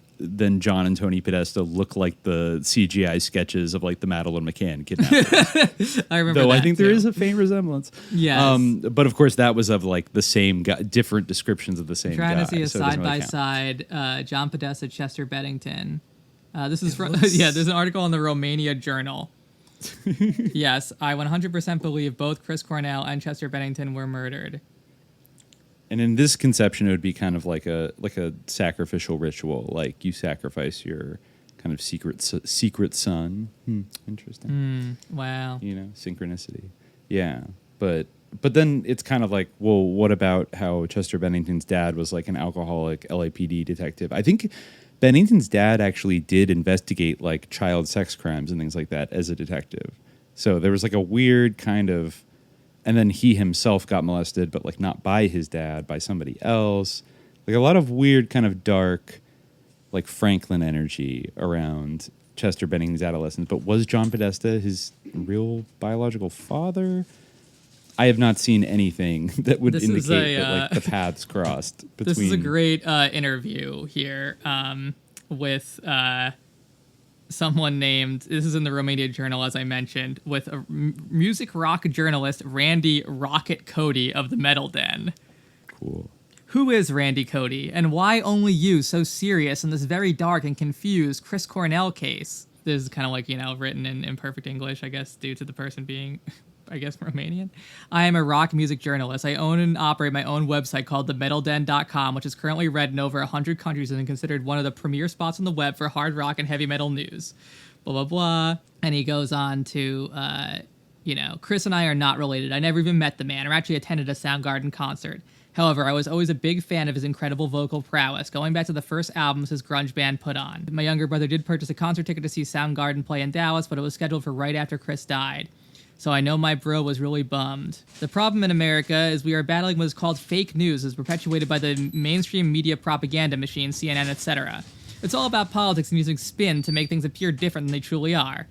John and Tony Podesta look like the CGI sketches of like the Madeline McCann kidnapping. I remember. Though I that, think there too. is a faint resemblance. Yes. But of course that was of like the same guy, different descriptions of the same Trying guy. to see a so it doesn't side really by count. side John Podesta, Chester Bennington. This is from there's an article in the Romania Journal. Yes, I 100% believe both Chris Cornell and Chester Bennington were murdered. And in this conception, it would be kind of like a sacrificial ritual, like you sacrifice your kind of secret son. Interesting. Wow. Synchronicity. Yeah, but then it's kind of like, well, what about how Chester Bennington's dad was like an alcoholic LAPD detective? I think Bennington's dad actually did investigate like child sex crimes and things like that as a detective. So there was like a weird kind of. And then he himself got molested, but like not by his dad, by somebody else. Like a lot of weird kind of dark, like Franklin energy around Chester Bennington's adolescence. But was John Podesta his real biological father? I have not seen anything that would indicate that like the paths crossed between. This is a great interview here with someone named, this is in the Romania Journal, as I mentioned, with a music rock journalist, Randy Rocket Cody of the Metal Den. Cool. Who is Randy Cody, and why only you so serious in this very dark and confused Chris Cornell case? This is kind of like, written in imperfect English, I guess, due to the person being, I guess, Romanian. I am a rock music journalist. I own and operate my own website called themetalden.com, which is currently read in over 100 countries and considered one of the premier spots on the web for hard rock and heavy metal news. Blah, blah, blah. And he goes on to, Chris and I are not related. I never even met the man or actually attended a Soundgarden concert. However, I was always a big fan of his incredible vocal prowess, going back to the first albums his grunge band put on. My younger brother did purchase a concert ticket to see Soundgarden play in Dallas, but it was scheduled for right after Chris died. So I know my bro was really bummed. The problem in America is we are battling what is called fake news, as perpetuated by the mainstream media propaganda machine, CNN, etc. It's all about politics and using spin to make things appear different than they truly are.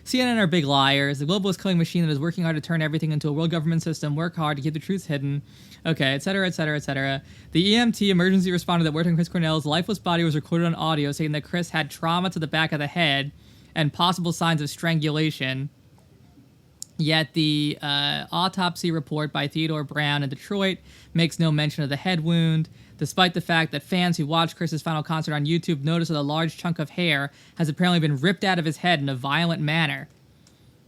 CNN are big liars. The globalist killing machine that is working hard to turn everything into a world government system, work hard to keep the truth hidden. Okay, etc., etc., etc. The EMT emergency responder that worked on Chris Cornell's lifeless body was recorded on audio, saying that Chris had trauma to the back of the head and possible signs of strangulation. Yet the autopsy report by Theodore Brown in Detroit makes no mention of the head wound, despite the fact that fans who watched Chris's final concert on YouTube noticed that a large chunk of hair has apparently been ripped out of his head in a violent manner.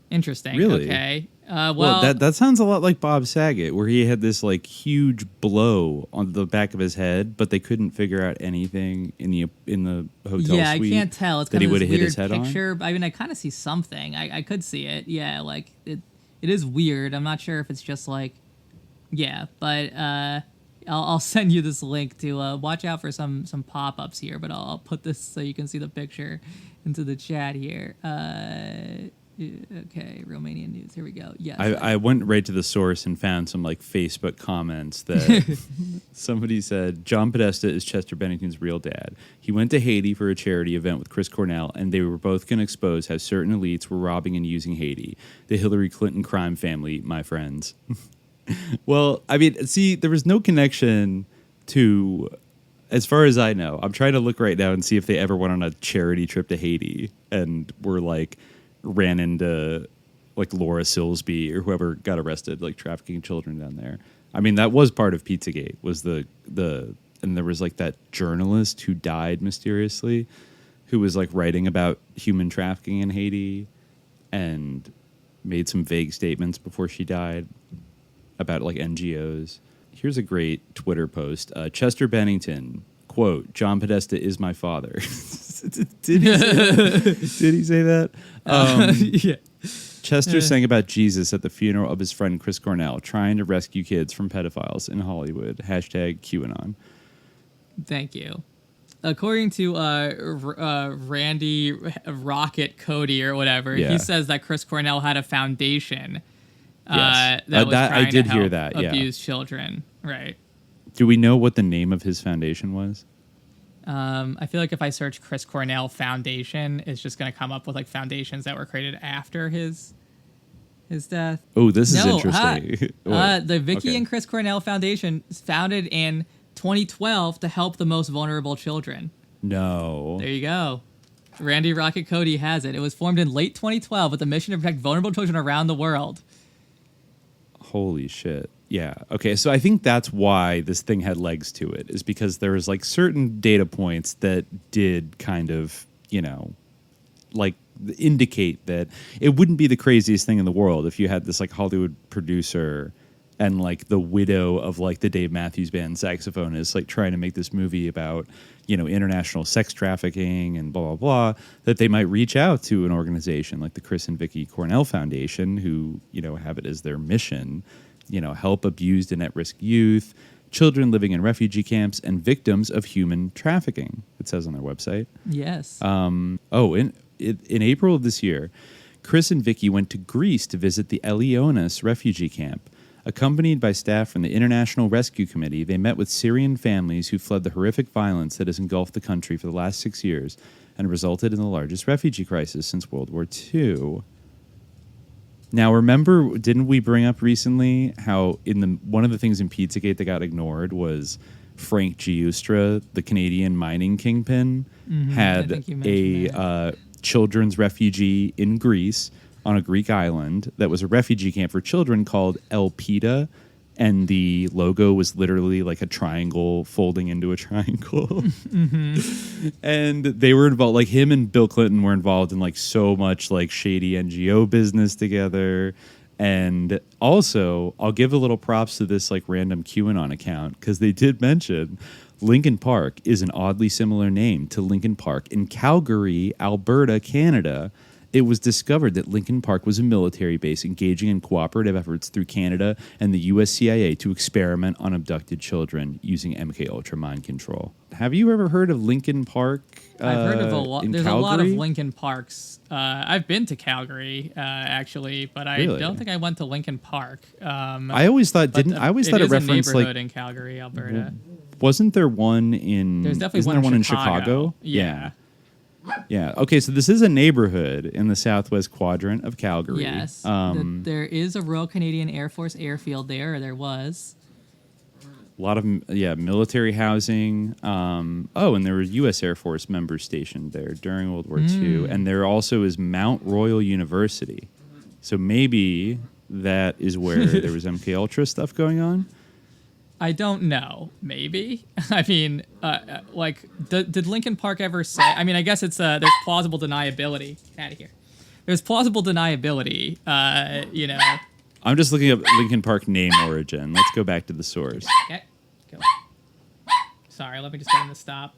Interesting. Really? Okay. Well, that sounds a lot like Bob Saget, where he had this like huge blow on the back of his head, but they couldn't figure out anything in the hotel yeah, suite. I can't tell. It's that kind he of would this have hit weird his head picture. on. I mean, I kind of see something. I could see it. Yeah, like it is weird. I'm not sure if it's just like, yeah, but I'll send you this link to watch out for some pop-ups here. But I'll put this so you can see the picture into the chat here. Okay, Romanian news. Here we go. Yes. I went right to the source and found some like Facebook comments that somebody said John Podesta is Chester Bennington's real dad. He went to Haiti for a charity event with Chris Cornell, and they were both going to expose how certain elites were robbing and using Haiti. The Hillary Clinton crime family, my friends. Well, I mean, see, there was no connection to, as far as I know. I'm trying to look right now and see if they ever went on a charity trip to Haiti and were like, ran into like Laura Silsby or whoever got arrested, like trafficking children down there. I mean, that was part of Pizzagate, was the and there was like that journalist who died mysteriously, who was like writing about human trafficking in Haiti and made some vague statements before she died about like NGOs. Here's a great Twitter post. Chester Bennington, quote, John Podesta is my father. Did he say that? Did he say that? Yeah. Chester sang about Jesus at the funeral of his friend Chris Cornell, trying to rescue kids from pedophiles in Hollywood. # QAnon. Thank you. According to Randy Rocket Cody or whatever, he says that Chris Cornell had a foundation that was trying I did to hear help that. abused children. Right. Do we know what the name of his foundation was? I feel like if I search Chris Cornell Foundation, it's just going to come up with like foundations that were created after his death. Oh, this is interesting. The Vicky and Chris Cornell Foundation is founded in 2012 to help the most vulnerable children. No. There you go. Randy Rocket Cody has it. It was formed in late 2012 with the mission to protect vulnerable children around the world. Holy shit. Yeah. Okay. So I think that's why this thing had legs to it, is because there was like certain data points that did kind of, like indicate that it wouldn't be the craziest thing in the world if you had this like Hollywood producer and like the widow of like the Dave Matthews Band saxophonist like trying to make this movie about, international sex trafficking and blah, blah, blah, that they might reach out to an organization like the Chris and Vicky Cornell Foundation who, have it as their mission, help abused and at-risk youth, children living in refugee camps, and victims of human trafficking, it says on their website. Yes. In April of this year, Chris and Vicky went to Greece to visit the Elionis refugee camp. Accompanied by staff from the International Rescue Committee, they met with Syrian families who fled the horrific violence that has engulfed the country for the last 6 years and resulted in the largest refugee crisis since World War II. Now, remember, didn't we bring up recently how one of the things in Pizzagate that got ignored was Frank Giustra, the Canadian mining kingpin, had a children's refugee in Greece on a Greek island that was a refugee camp for children called Elpida, and the logo was literally like a triangle folding into a triangle. And they were involved, like him and Bill Clinton were involved in like so much like shady NGO business together. And also, I'll give a little props to this like random QAnon account because they did mention Lincoln Park is an oddly similar name to Lincoln Park in Calgary, Alberta, Canada. It was discovered that Lincoln Park was a military base engaging in cooperative efforts through Canada and the US CIA to experiment on abducted children using MKUltra mind control. Have you ever heard of Lincoln Park? I've heard of a lot. There's Calgary? A lot of Lincoln Parks. I've been to Calgary, actually, but I don't think I went to Lincoln Park. I always thought it referenced a neighborhood in Calgary, Alberta. Wasn't there one in? There's definitely isn't there one in Chicago. Chicago? Yeah. Yeah. Okay. So this is a neighborhood in the southwest quadrant of Calgary. Yes. There is a Royal Canadian Air Force airfield there. Or there was. A lot of military housing. And there were U.S. Air Force members stationed there during World War II. And there also is Mount Royal University. So maybe that is where there was MKUltra stuff going on. I don't know. Maybe. I mean, did Lincoln Park ever say? I mean, I guess it's there's plausible deniability. Get out of here. There's plausible deniability. I'm just looking up Lincoln Park name origin. Let's go back to the source. Okay. Go. Sorry, let me just get him to stop.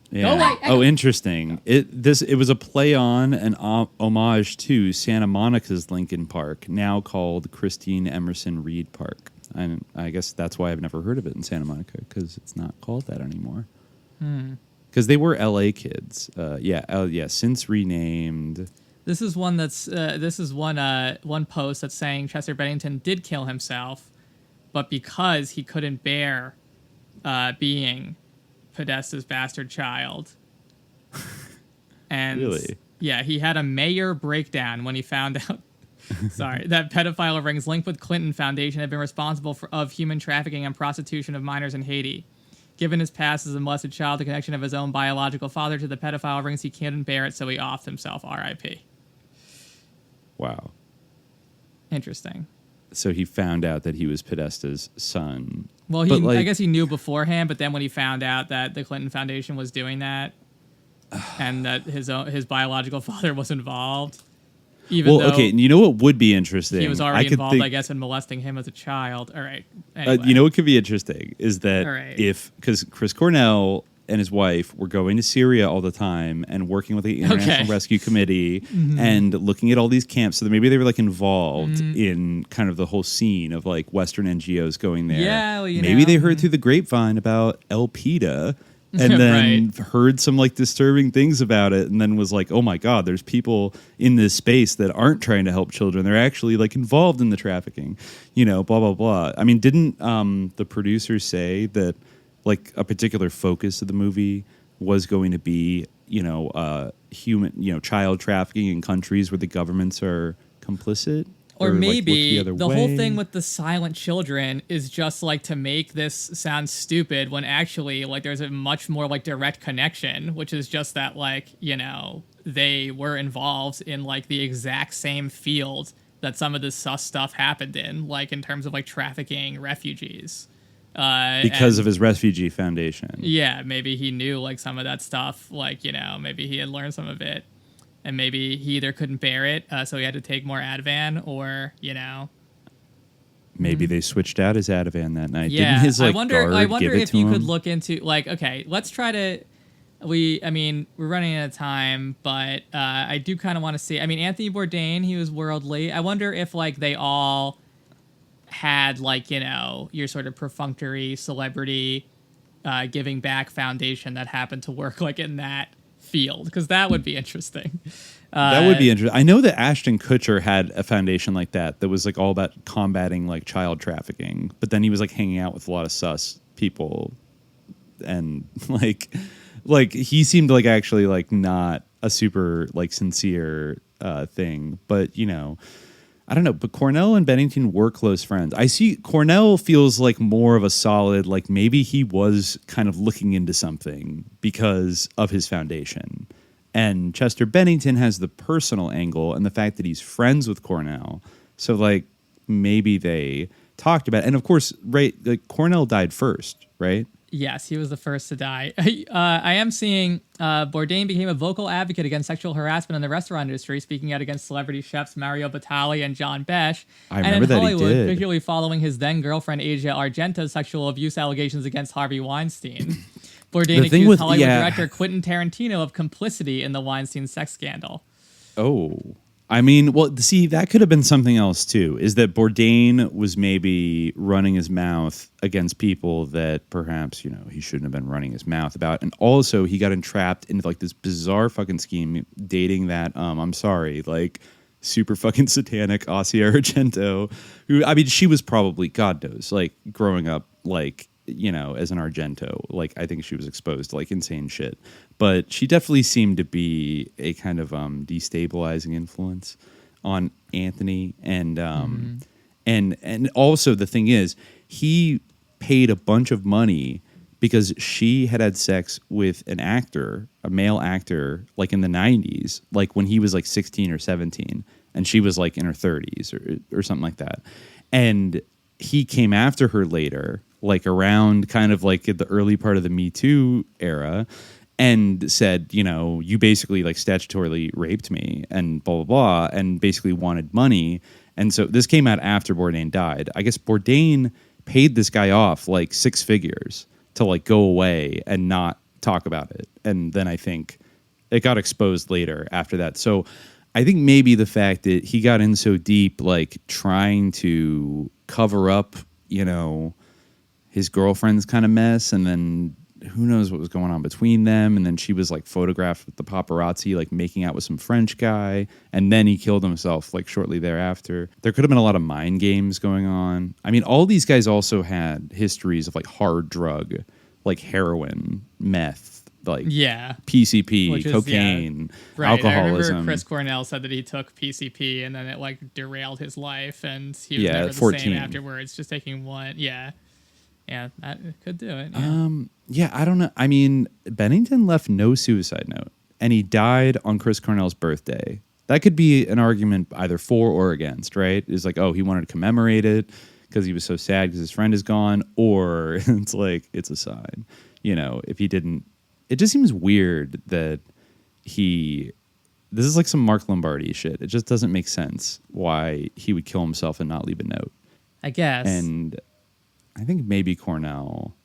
Yeah. Interesting. It was a play on an homage to Santa Monica's Lincoln Park, now called Christine Emerson Reed Park. And I guess that's why I've never heard of it in Santa Monica, because it's not called that anymore. Because they were L.A. kids. Since renamed. This is one that's one post that's saying Chester Bennington did kill himself, but because he couldn't bear being Podesta's bastard child. And really? Yeah, he had a mayor breakdown when he found out that pedophile rings linked with Clinton Foundation had been responsible of human trafficking and prostitution of minors in Haiti. Given his past as a molested child, the connection of his own biological father to the pedophile rings, he couldn't bear it, so he offed himself. R.I.P. Wow. Interesting. So he found out that he was Podesta's son. Well, I guess he knew beforehand, but then when he found out that the Clinton Foundation was doing that, and that his biological father was involved. You know what would be interesting? He was already involved, I guess, in molesting him as a child. All right. Anyway. You know what could be interesting is that because Chris Cornell and his wife were going to Syria all the time and working with the International Okay. Rescue Committee and looking at all these camps. So that maybe they were like involved in kind of the whole scene of like Western NGOs going there. Yeah, well, you maybe know. they heard through the grapevine about El Pita and then heard some like disturbing things about it and then was like, oh my God, there's people in this space that aren't trying to help children. They're actually like involved in the trafficking, you know, blah, blah, blah. I mean, didn't the producers say that like a particular focus of the movie was going to be, you know, human, you know, child trafficking in countries where the governments are complicit? Or like, maybe look the way? whole thing with the silent children is just like to make this sound stupid when actually like there's a much more like direct connection, which is just that like, you know, they were involved in like the exact same field that some of this sus stuff happened in, like in terms of like trafficking refugees. Because of his refugee foundation. Yeah, maybe he knew like some of that stuff, like, you know, maybe he had learned some of it. And maybe he either couldn't bear it, so he had to take more Ativan, or, you know. Maybe they switched out his Ativan that night. Yeah, Didn't his, like, I wonder guard give it if to you him? could look into, like, okay, let's try to, I mean, we're running out of time, but I do kind of want to see, I mean, Anthony Bourdain, he was worldly. I wonder if, like, they all had, like, you know, your sort of perfunctory celebrity giving back foundation that happened to work, like, in that field, because that would be interesting. That would be interesting. I know that Ashton Kutcher had a foundation like that was like all about combating like child trafficking, but then he was like hanging out with a lot of sus people, and like he seemed like actually like not a super like sincere thing. But you know, I don't know. But Cornell and Bennington were close friends. I see Cornell feels like more of a solid, like maybe he was kind of looking into something because of his foundation. And Chester Bennington has the personal angle and the fact that he's friends with Cornell. So like maybe they talked about it. And of course, right, like Cornell died first, right? Yes, he was the first to die. I am seeing Bourdain became a vocal advocate against sexual harassment in the restaurant industry, speaking out against celebrity chefs Mario Batali and John Besh. I remember that Hollywood, he did. particularly following his then-girlfriend Asia Argento's sexual abuse allegations against Harvey Weinstein. Bourdain accused Hollywood director Quentin Tarantino of complicity in the Weinstein sex scandal. Oh, I mean, well, see, that could have been something else too, is that Bourdain was maybe running his mouth against people that perhaps, you know, he shouldn't have been running his mouth about. And also he got entrapped into like this bizarre fucking scheme dating that, I'm sorry, like super fucking satanic Asia Argento, who, I mean, she was probably, God knows, like growing up, like, you know, as an Argento, like I think she was exposed to like insane shit, but she definitely seemed to be a kind of destabilizing influence on Anthony. And and also the thing is, he paid a bunch of money because she had sex with an actor, a male actor, like in the 90s, like when he was like 16 or 17 and she was like in her 30s or something like that. And he came after her later, like around kind of like at the early part of the Me Too era, and said, you know, you basically like statutorily raped me and blah, blah, blah, and basically wanted money. And so this came out after Bourdain died. I guess Bourdain paid this guy off like 6 figures to like go away and not talk about it. And then I think it got exposed later after that. So I think maybe the fact that he got in so deep, like trying to cover up, you know, his girlfriend's kind of mess, and then who knows what was going on between them, and then she was like photographed with the paparazzi like making out with some French guy, and then he killed himself like shortly thereafter. There could have been a lot of mind games going on. I mean, all these guys also had histories of like hard drug, like heroin, meth, like PCP, cocaine, alcoholism. I remember Chris Cornell said that he took PCP and then it like derailed his life, and he was never the 14. same afterwards, just taking one. Yeah, that could do it. I don't know. I mean, Bennington left no suicide note, and he died on Chris Cornell's birthday. That could be an argument either for or against, right? It's like, oh, he wanted to commemorate it because he was so sad because his friend is gone, or it's like, it's a sign. You know, if he didn't, it just seems weird that this is like some Mark Lombardi shit. It just doesn't make sense why he would kill himself and not leave a note. I guess. And I think maybe Cornell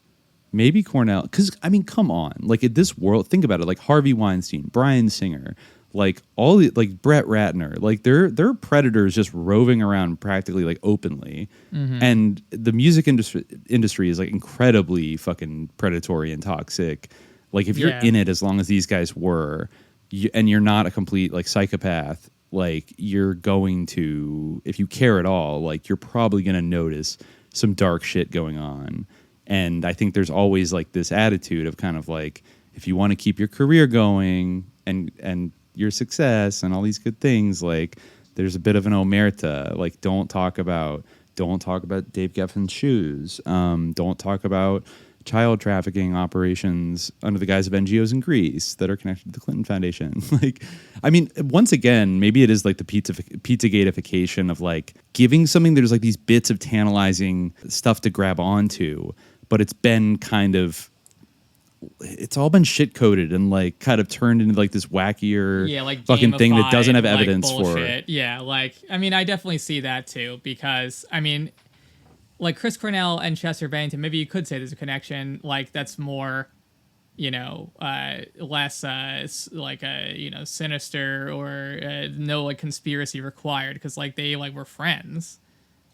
maybe Cornell. Because I mean, come on, like in this world, think about it. Like Harvey Weinstein, Bryan Singer, like all the like Brett Ratner, like they're predators just roving around practically like openly, and the music industry is like incredibly fucking predatory and toxic. Like if you're in it as long as these guys were, and you're not a complete like psychopath, like you're going to, if you care at all, like you're probably going to notice some dark shit going on. And I think there's always like this attitude of kind of like, if you want to keep your career going and your success and all these good things, like there's a bit of an omerta. Like don't talk about Dave Geffen's shoes. Don't talk about child trafficking operations under the guise of NGOs in Greece that are connected to the Clinton Foundation. Like, I mean, once again, maybe it is like the Pizzagate-ification of like giving something there's like these bits of tantalizing stuff to grab onto, but it's been kind of, it's all been shit coded and like kind of turned into like this wackier like fucking thing that doesn't have like, evidence bullshit. for. Yeah, like I mean, I definitely see that too because I mean, like Chris Cornell and Chester Bennington, maybe you could say there's a connection. Like that's more, you know, less like a sinister or no like conspiracy required because like they like were friends.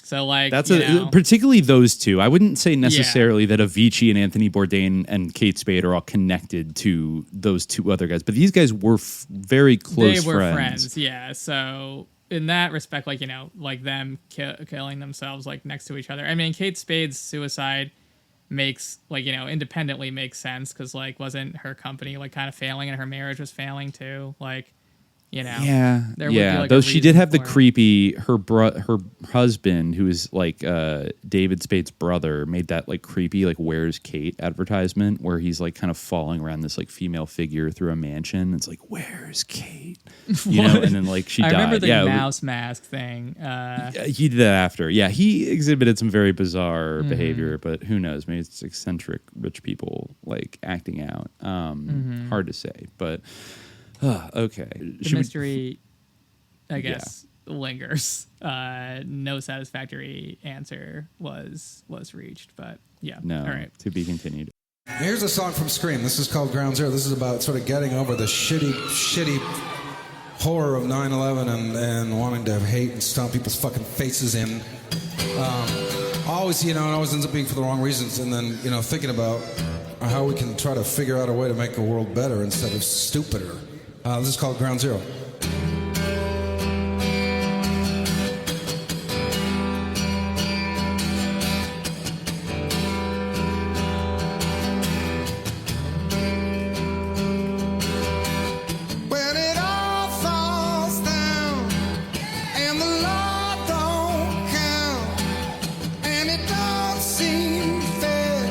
So like that's particularly those two. I wouldn't say necessarily that Avicii and Anthony Bourdain and Kate Spade are all connected to those two other guys, but these guys were very close. They were friends, yeah. So in that respect, like like them killing themselves like next to each other. I mean, Kate Spade's suicide makes like independently makes sense because like wasn't her company like kind of failing and her marriage was failing too, like. There would be, like, though she did have the for it. creepy her husband who is like David Spade's brother made that like creepy like where's Kate advertisement where he's like kind of falling around this like female figure through a mansion. It's like where's Kate, and then like she died. I remember the mouse mask thing. He did that after. Yeah, he exhibited some very bizarre behavior, but who knows? Maybe it's eccentric rich people like acting out. Hard to say, but. Okay. The mystery, I guess, lingers. No satisfactory answer was reached, but yeah. No. All right. To be continued. Here's a song from Scream. This is called Ground Zero. This is about sort of getting over the shitty horror of 9/11 and wanting to hate and stomp people's fucking faces in. Always, it always ends up being for the wrong reasons, and then, thinking about how we can try to figure out a way to make the world better instead of stupider. This is called Ground Zero. When it all falls down and the law don't count and it don't seem fair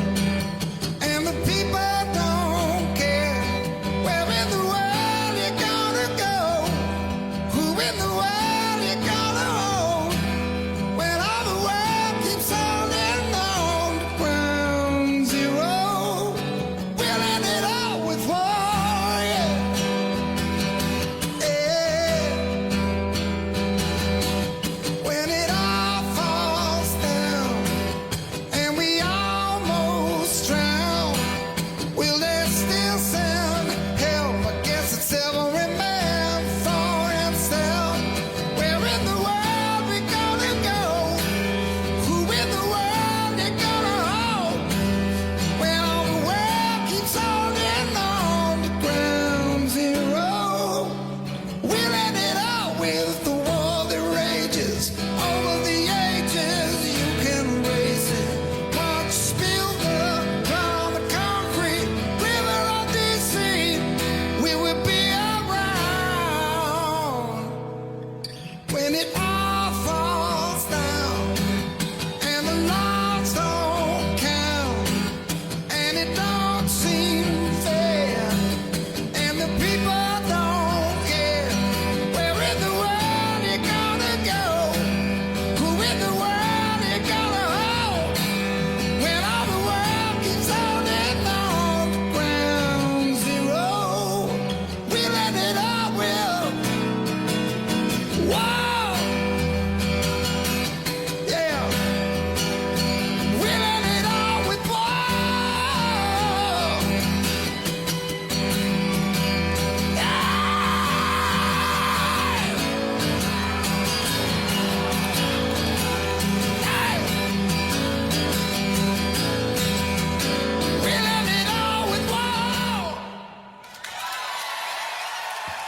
and the people don't care, where in the world you gonna go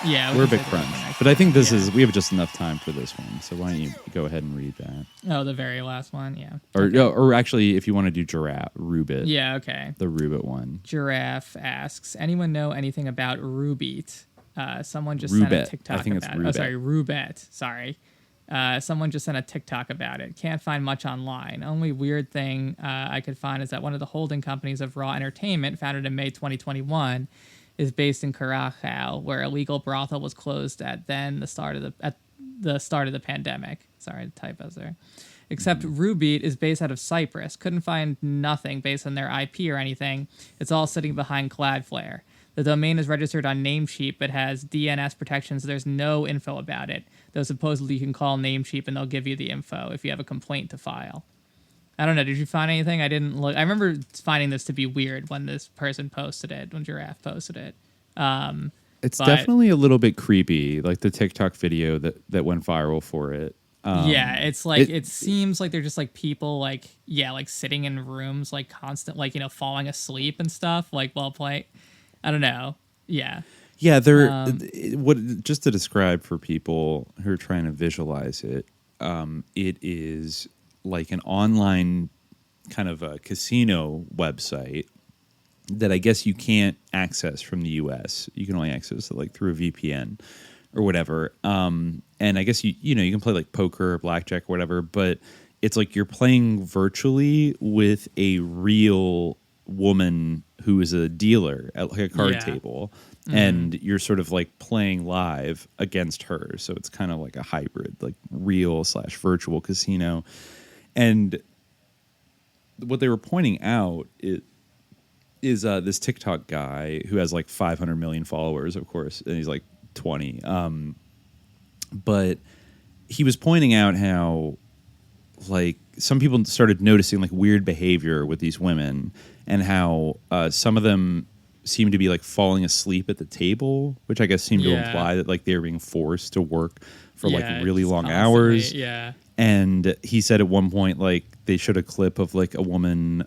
Yeah, We're a can bit say the crunched. next But I think one, we have just enough time for this one. So why don't you go ahead and read that? Oh, the very last one, yeah. Or actually, if you want to do Rubit. Yeah, okay. The Rubit one. Giraffe asks, anyone know anything about Rubeat? Someone just Rubet. sent a TikTok I think it's about it. Oh, sorry, Rubet. Sorry. Someone just sent a TikTok about it. Can't find much online. Only weird thing I could find is that one of the holding companies of Raw Entertainment, founded in May 2021, is based in Curacao, where a legal brothel was closed at the start of the pandemic. Sorry, typos there. Except Rubeat is based out of Cyprus. Couldn't find nothing based on their IP or anything. It's all sitting behind Cloudflare. The domain is registered on Namecheap, but has DNS protection, so there's no info about it. Though supposedly you can call Namecheap and they'll give you the info if you have a complaint to file. I don't know. Did you find anything? I didn't look. I remember finding this to be weird when this person posted it, when Giraffe posted it. It's definitely a little bit creepy, like the TikTok video that went viral for it. Yeah, it's like it seems like they're just like people like sitting in rooms like constant falling asleep and stuff like while playing. I don't know. Yeah. Yeah, they're just to describe for people who are trying to visualize it. It is like an online kind of a casino website that I guess you can't access from the US. You can only access it like through a VPN or whatever. And I guess you can play like poker or blackjack or whatever, but it's like you're playing virtually with a real woman who is a dealer at like a card table. And you're sort of like playing live against her. So it's kind of like a hybrid, like real/virtual casino. And what they were pointing out is this TikTok guy who has like 500 million followers, of course, and he's like 20. But he was pointing out how like some people started noticing like weird behavior with these women and how some of them seem to be like falling asleep at the table, which I guess seemed to imply that like they were being forced to work for like really long hours. Yeah. And he said at one point, like they showed a clip of like a woman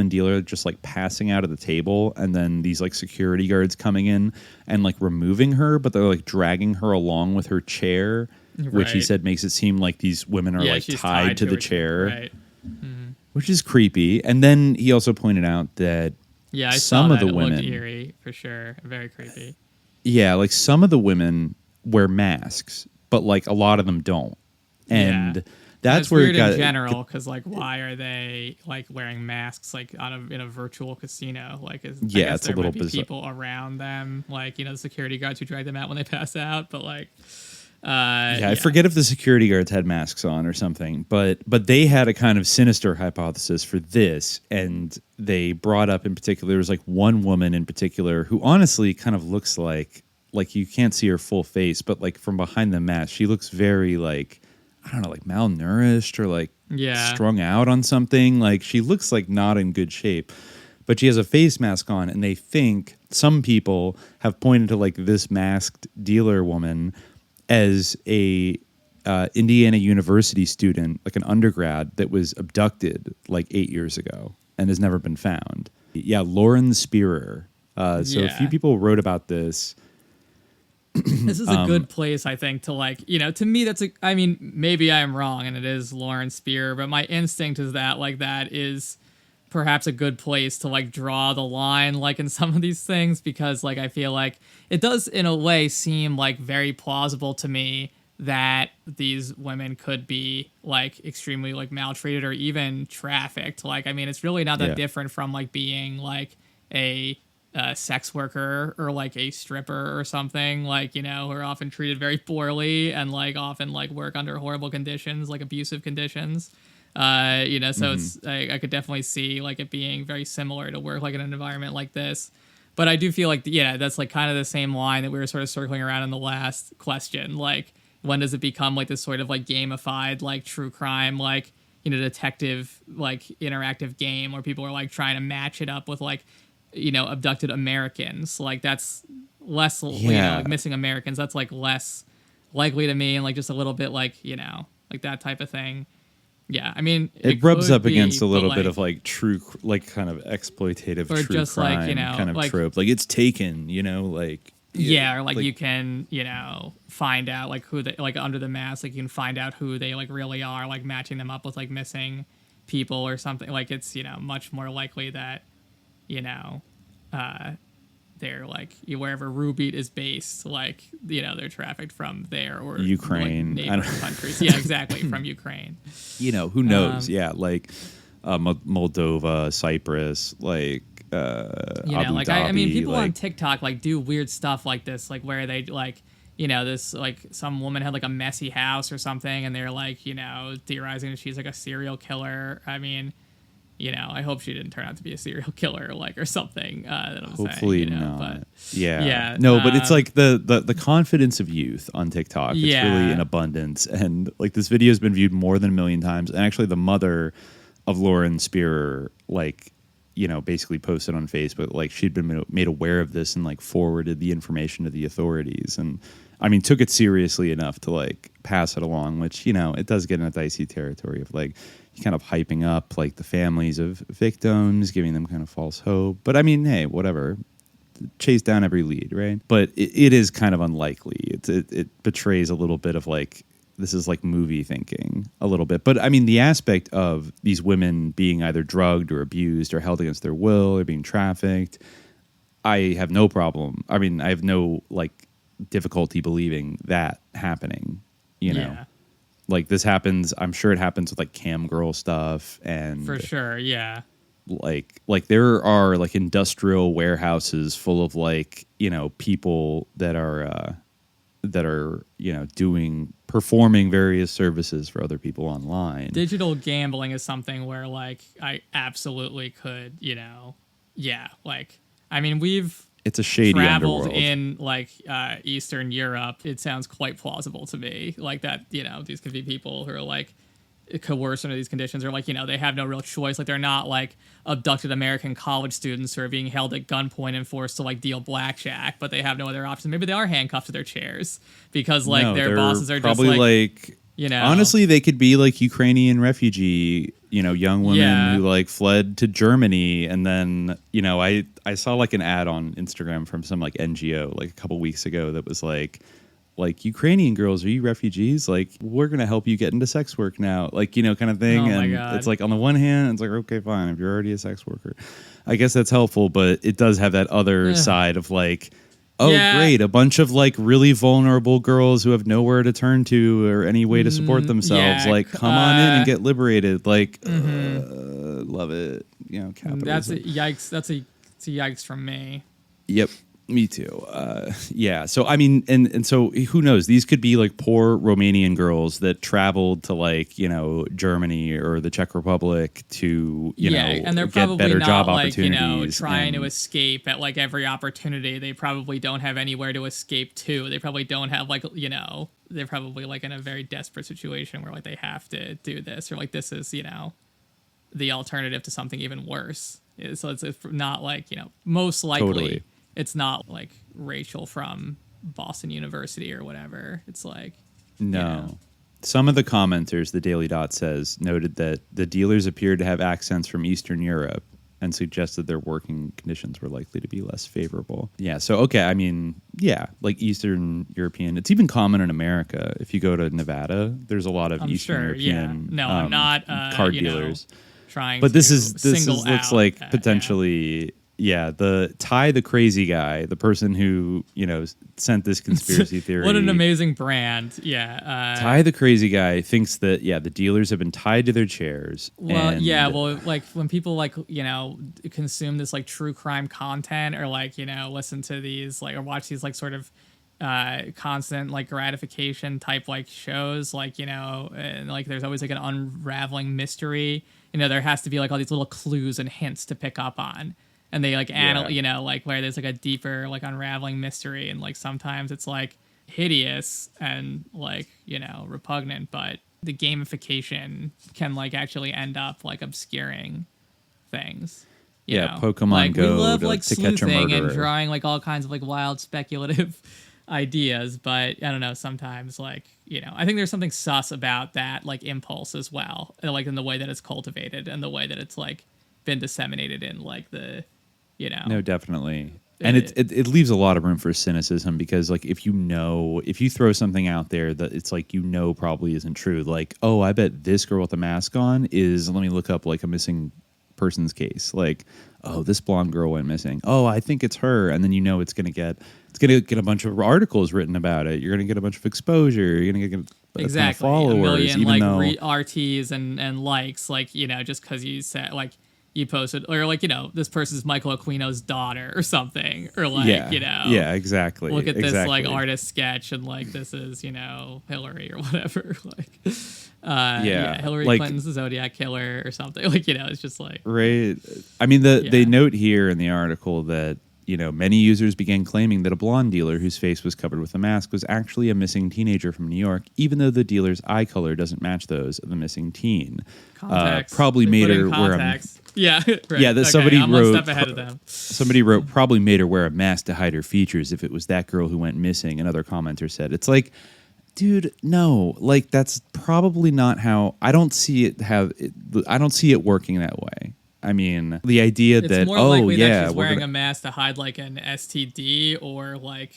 dealer just like passing out of the table, and then these like security guards coming in and like removing her, but they're like dragging her along with her chair, which he said makes it seem like these women are like tied to the chair, right? Mm-hmm. Which is creepy. And then he also pointed out that I some saw of that. the It women looked eerie for sure, very creepy. Yeah, like some of the women wear masks, but like a lot of them don't. And that's where weird it got in general, because like why are they like wearing masks like in a virtual casino? Like I guess it's a little bizarre. People around them, like the security guards who drag them out when they pass out, but like I forget if the security guards had masks on or something, but they had a kind of sinister hypothesis for this, and they brought up in particular, there was like one woman in particular who honestly kind of looks like you can't see her full face, but like from behind the mask, she looks very like, I don't know, like malnourished or like strung out on something. Like she looks like not in good shape, but she has a face mask on, and they think some people have pointed to like this masked dealer woman as a Indiana University student, like an undergrad that was abducted like 8 years ago and has never been found. Yeah, Lauren Spearer. A few people wrote about this. This is a good place, I think, to like, to me, I mean, maybe I am wrong and it is Lauren Spear, but my instinct is that like that is perhaps a good place to like draw the line like in some of these things, because like I feel like it does in a way seem like very plausible to me that these women could be like extremely like maltreated or even trafficked. Like, I mean, it's really not that different from like being like a sex worker or like a stripper or something, like, who are often treated very poorly and like often like work under horrible conditions, like abusive conditions. So it's I could definitely see like it being very similar to work like in an environment like this. But I do feel like that's like kind of the same line that we were sort of circling around in the last question. Like, when does it become like this sort of like gamified like true crime like detective like interactive game where people are like trying to match it up with like abducted Americans? Like that's less like missing Americans, that's like less likely to me, and like just a little bit like like that type of thing. Yeah, I mean, it rubs up against a little bit of like true, like kind of exploitative or true just crime like kind of like, trope. Like it's Taken, like Yeah, or like you can, find out like who they like under the mask, like you can find out who they like really are, like matching them up with like missing people or something. Like it's, much more likely that, they're like wherever Rubeat is based, like, they're trafficked from there or Ukraine. like, neighboring countries. Yeah, exactly, from Ukraine. Who knows? Like Moldova, Cyprus, like Abu like Dhabi, I mean, people like, on TikTok like do weird stuff like this, like where they like, this like some woman had like a messy house or something, and they're like, theorizing that she's like a serial killer. I mean, I hope she didn't turn out to be a serial killer, like or something. That I'm hopefully saying, not. But yeah. No, but it's like the confidence of youth on TikTok. It's Yeah. really in abundance, and like this video has been viewed more than 1 million times. And actually, the mother of Lauren Spearer, like, basically posted on Facebook, like she'd been made aware of this and like forwarded the information to the authorities, and I mean took it seriously enough to like pass it along, which it does get in a dicey territory of like kind of hyping up like the families of victims, giving them kind of false hope. But I mean, hey, whatever, chase down every lead, right? But it is kind of unlikely. It betrays a little bit of like, this is like movie thinking a little bit. But I mean, the aspect of these women being either drugged or abused or held against their will or being trafficked, I have no problem. I mean, I have no like difficulty believing that happening, Yeah. Like this happens, I'm sure it happens with like cam girl stuff and For sure, yeah. Like there are like industrial warehouses full of like, people that are performing various services for other people online. Digital gambling is something where like I absolutely could, like I mean It's a shady traveled underworld. in like Eastern Europe. It sounds quite plausible to me, like that. These could be people who are like coerced under these conditions, or like they have no real choice. Like they're not like abducted American college students who are being held at gunpoint and forced to like deal blackjack, but they have no other options. Maybe they are handcuffed to their chairs because like No, their they're bosses are probably just like honestly, they could be like Ukrainian refugee, young women Yeah. who like fled to Germany. And then, I saw like an ad on Instagram from some like NGO like a couple weeks ago that was like Ukrainian girls, are you refugees? Like, we're going to help you get into sex work now. Like, kind of thing. Oh my and God. it's like on the one hand, it's like, okay, fine. If you're already a sex worker, I guess that's helpful. But it does have that other side of like, oh, Yeah. great. A bunch of like really vulnerable girls who have nowhere to turn to or any way to support themselves. yeah, Like, come on in and get liberated. Like, love it. Capitalism. that's a yikes. That's a yikes from me. Yep. Me too. Yeah. So, I mean, and so who knows? These could be like poor Romanian girls that traveled to like, Germany or the Czech Republic to, and they're get probably better not job like opportunities. trying to and- escape at like every opportunity. They probably don't have anywhere to escape to. They probably don't have like they're probably like in a very desperate situation where like they have to do this, or like this is the alternative to something even worse. So it's not like most likely. Totally. It's not like Rachel from Boston University or whatever. It's like No. Some of the commenters, the Daily Dot says, noted that the dealers appeared to have accents from Eastern Europe and suggested their working conditions were likely to be less favorable. Yeah, so, okay, I mean, yeah, like Eastern European. It's even common in America. If you go to Nevada, there's a lot of I'm Eastern sure, European yeah. No, I'm not card dealers. Trying But to this single looks out like that, potentially... Yeah, the crazy guy, the person who, sent this conspiracy theory. What an amazing brand. Yeah. Ty the crazy guy thinks that, the dealers have been tied to their chairs. Well, and yeah, well, like when people like, consume this like true crime content or like, listen to these like or watch these like sort of constant like gratification type like shows, like, and like there's always like an unraveling mystery. There has to be like all these little clues and hints to pick up on. And they like like where there's like a deeper like unraveling mystery, and like sometimes it's like hideous and like repugnant, but the gamification can like actually end up like obscuring things. You know? Pokemon like, Go we love to, like to catch a sleuthing and murderer. drawing like all kinds of like wild speculative ideas, but I don't know, sometimes like I think there's something sus about that like impulse as well, like in the way that it's cultivated and the way that it's like been disseminated in like the No, definitely. And it leaves a lot of room for cynicism because, like, if you throw something out there that it's like, probably isn't true. Like, oh, I bet this girl with the mask on let me look up like a missing person's case. Like, oh, this blonde girl went missing. Oh, I think it's her. And then it's going to get a bunch of articles written about it. You're going to get a bunch of exposure. You're going to get exactly a followers, million even RTs and likes, like, just because you said, like, you posted, or like, this person's Michael Aquino's daughter or something, or like, yeah, exactly. Look at this like artist sketch, and like this is Hillary or whatever, like Hillary like, Clinton's the Zodiac killer or something, like, it's just like, right. I mean, they note here in the article that many users began claiming that a blonde dealer whose face was covered with a mask was actually a missing teenager from New York, even though the dealer's eye color doesn't match those of the missing teen. Probably made her wear a yeah, right. Yeah, that okay, somebody I'm wrote. One step ahead of them. Somebody wrote, probably made her wear a mask to hide her features if it was that girl who went missing. Another commenter said, "It's like, dude, no, like that's probably not how. I don't see it working that way. I mean, the idea it's that more likely that yeah, she's wearing a mask to hide like an STD or like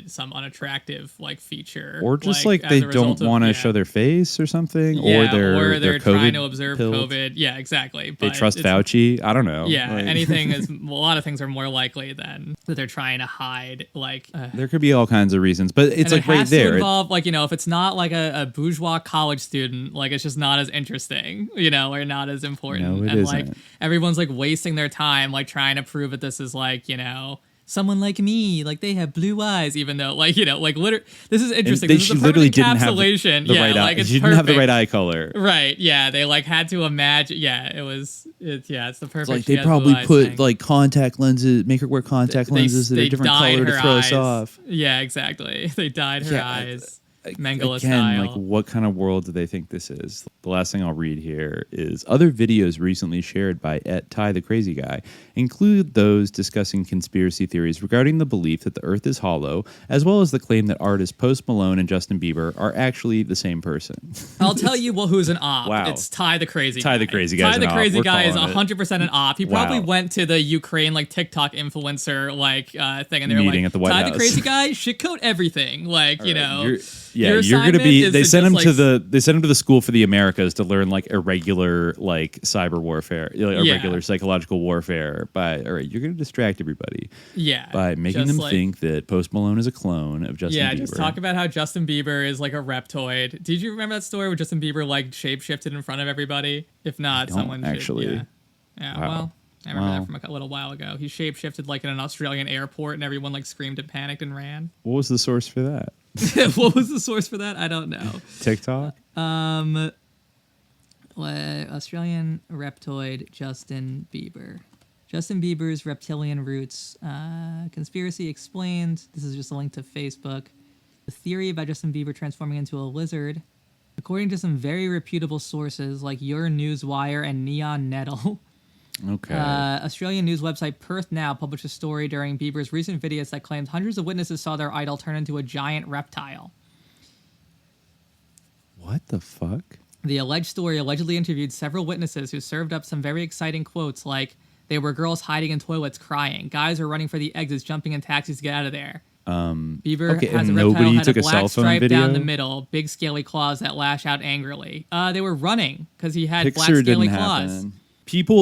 some unattractive like feature, or just like they don't want to show their face or something, or they're trying to observe pilled. COVID. Yeah, exactly. They trust Fauci. I don't know. Yeah, like, anything is. A lot of things are more likely than that they're trying to hide. Like there could be all kinds of reasons, but it's like right there. To involve like if it's not like a bourgeois college student, like it's just not as interesting, or not as important. No, it and isn't. Like everyone's like wasting their time like trying to prove that this is like someone like me, like they have blue eyes, even though like like literally this is interesting. This is the perfect encapsulation. The right like eye. She didn't have the right eye color. Right. Yeah. They like had to imagine. Yeah. It's the perfect. It's like they probably put like contact lenses, make her wear contact lenses that are a different color to throw us off. Yeah, exactly. They dyed her eyes. Mengele Again, style. like what kind of world do they think this is? The last thing I'll read here is other videos recently shared by Ty the Crazy Guy include those discussing conspiracy theories regarding the belief that the Earth is hollow, as well as the claim that artists Post Malone and Justin Bieber are actually the same person. I'll tell you who's an op. Wow. It's Ty the Crazy Guy. Ty the Crazy Guy. Ty the Crazy Guy is 100% an op. He probably went to the Ukraine like TikTok influencer like thing, and they were meeting like, at the White Ty House. the Crazy Guy should code everything. Like you're going to be. They sent him to the School for the Americas to learn like irregular like cyber warfare, irregular psychological warfare. All right, you're going to distract everybody. Yeah, by making them think that Post Malone is a clone of Justin Bieber. Yeah, just talk about how Justin Bieber is like a reptoid. Did you remember that story where Justin Bieber like shapeshifted in front of everybody? If not, someone actually. Yeah. Wow. Well, I remember that from a little while ago. He shapeshifted like in an Australian airport, and everyone like screamed and panicked and ran. What was the source for that? What was the source for that? I don't know. TikTok? Australian reptoid Justin Bieber. Justin Bieber's reptilian roots. Conspiracy explained. This is just a link to Facebook. The theory about Justin Bieber transforming into a lizard. According to some very reputable sources like Your Newswire and Neon Nettle. Okay. Australian news website Perth Now published a story during Bieber's recent videos that claimed hundreds of witnesses saw their idol turn into a giant reptile. What the fuck? The alleged story allegedly interviewed several witnesses who served up some very exciting quotes like, "They were girls hiding in toilets crying. Guys were running for the exits, jumping in taxis to get out of there." Bieber has a reptile had a black stripe down the middle, big scaly claws that lash out angrily. They were running because he had black scaly claws.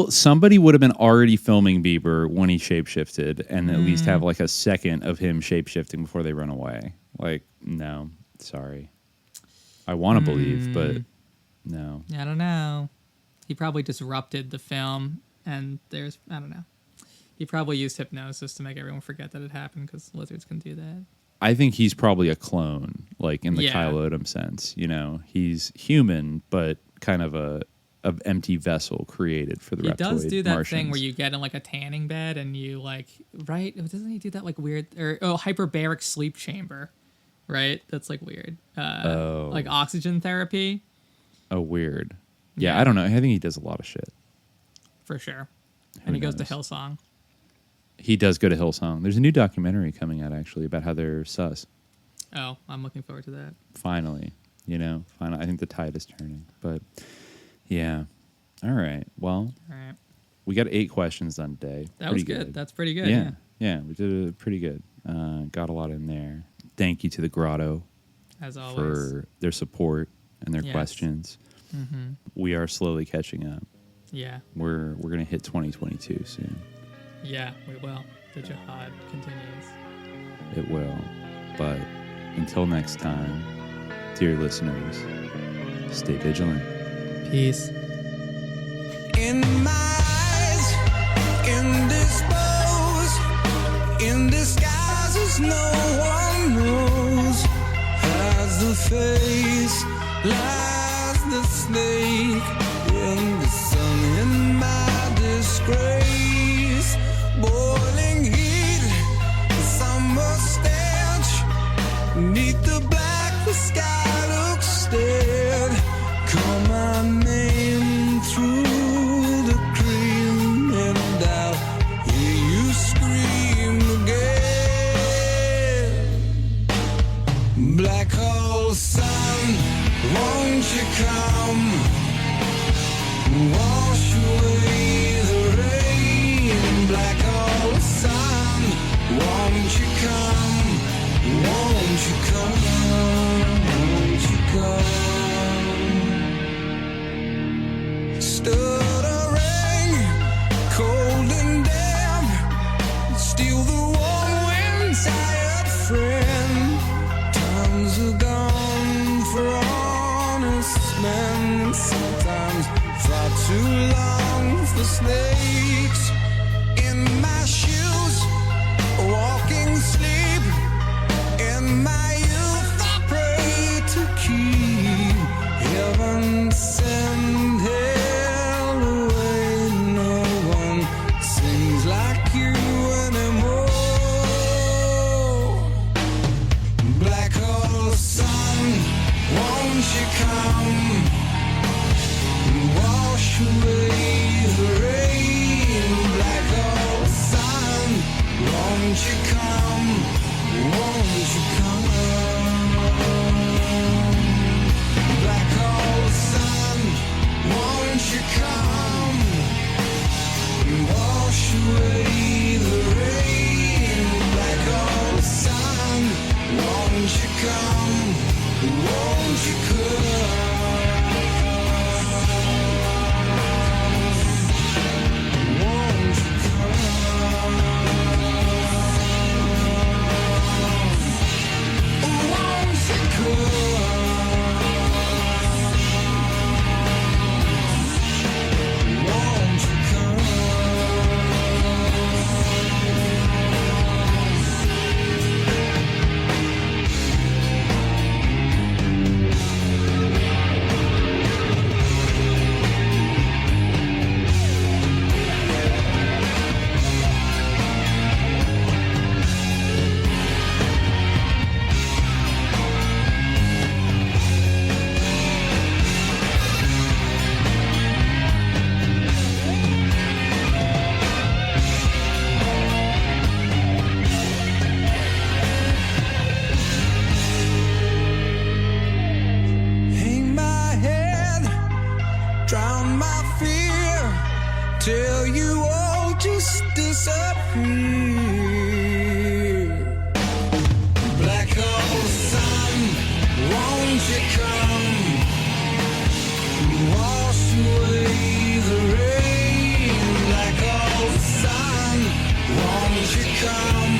Somebody would have been already filming Bieber when he shapeshifted and at least have like a second of him shapeshifting before they run away. Like, no, sorry. I want to believe, but no. I don't know. He probably disrupted the film, and I don't know. He probably used hypnosis to make everyone forget that it happened because lizards can do that. I think he's probably a clone, like in the Kyle Odom sense. He's human, but kind of a empty vessel created for the reptoid He does do that Martians. thing where you get in like a tanning bed and you like, right? Doesn't he do that like weird hyperbaric sleep chamber, right? That's like weird. Like oxygen therapy. Oh, weird. Yeah, I don't know. I think he does a lot of shit. For sure. And he goes to Hillsong. He does go to Hillsong. There's a new documentary coming out actually about how they're sus. Oh, I'm looking forward to that. Finally. I think the tide is turning. But yeah. All right. Well, we got 8 questions done today. That was good. That's pretty good. Yeah, we did it pretty good. Got a lot in there. Thank you to the Grotto As always. for their support and their Yes. questions. We are slowly catching up. Yeah. We're gonna hit 2022 soon. Yeah, we will. The jihad continues. It will. But until next time, dear listeners, stay vigilant. Peace. In my eyes, indisposed, in disguises no one knows, as the face lies the snake in the sun. In my disgrace, boiling heat, the summer stench, neath the black the sky looks dead. Call my name through the cream and I'll hear you scream again. Black hole sun, won't you come? Wash away the rain. Black hole sun, won't you come? Won't you come? Won't you come? Stuttering, cold and damp, steal the warm wind, tired friend. Times are gone for honest men, sometimes far too long for snakes. In my shoes, walking sleep, in my youth I pray to keep heaven send hell away. No one sings like you anymore. Black hole sun, won't you come? Wash away the rain. Black hole sun, won't you come? Won't you come? Black hole sun, won't you come? Wash away the rain. Black hole sun, won't you come? Won't you come? Won't you come? Won't you come? Won't you come? Hang my head, drown my fear, till you all just disappear. Black hole sun, won't you come? Wash away the rain. Black hole sun, won't you come?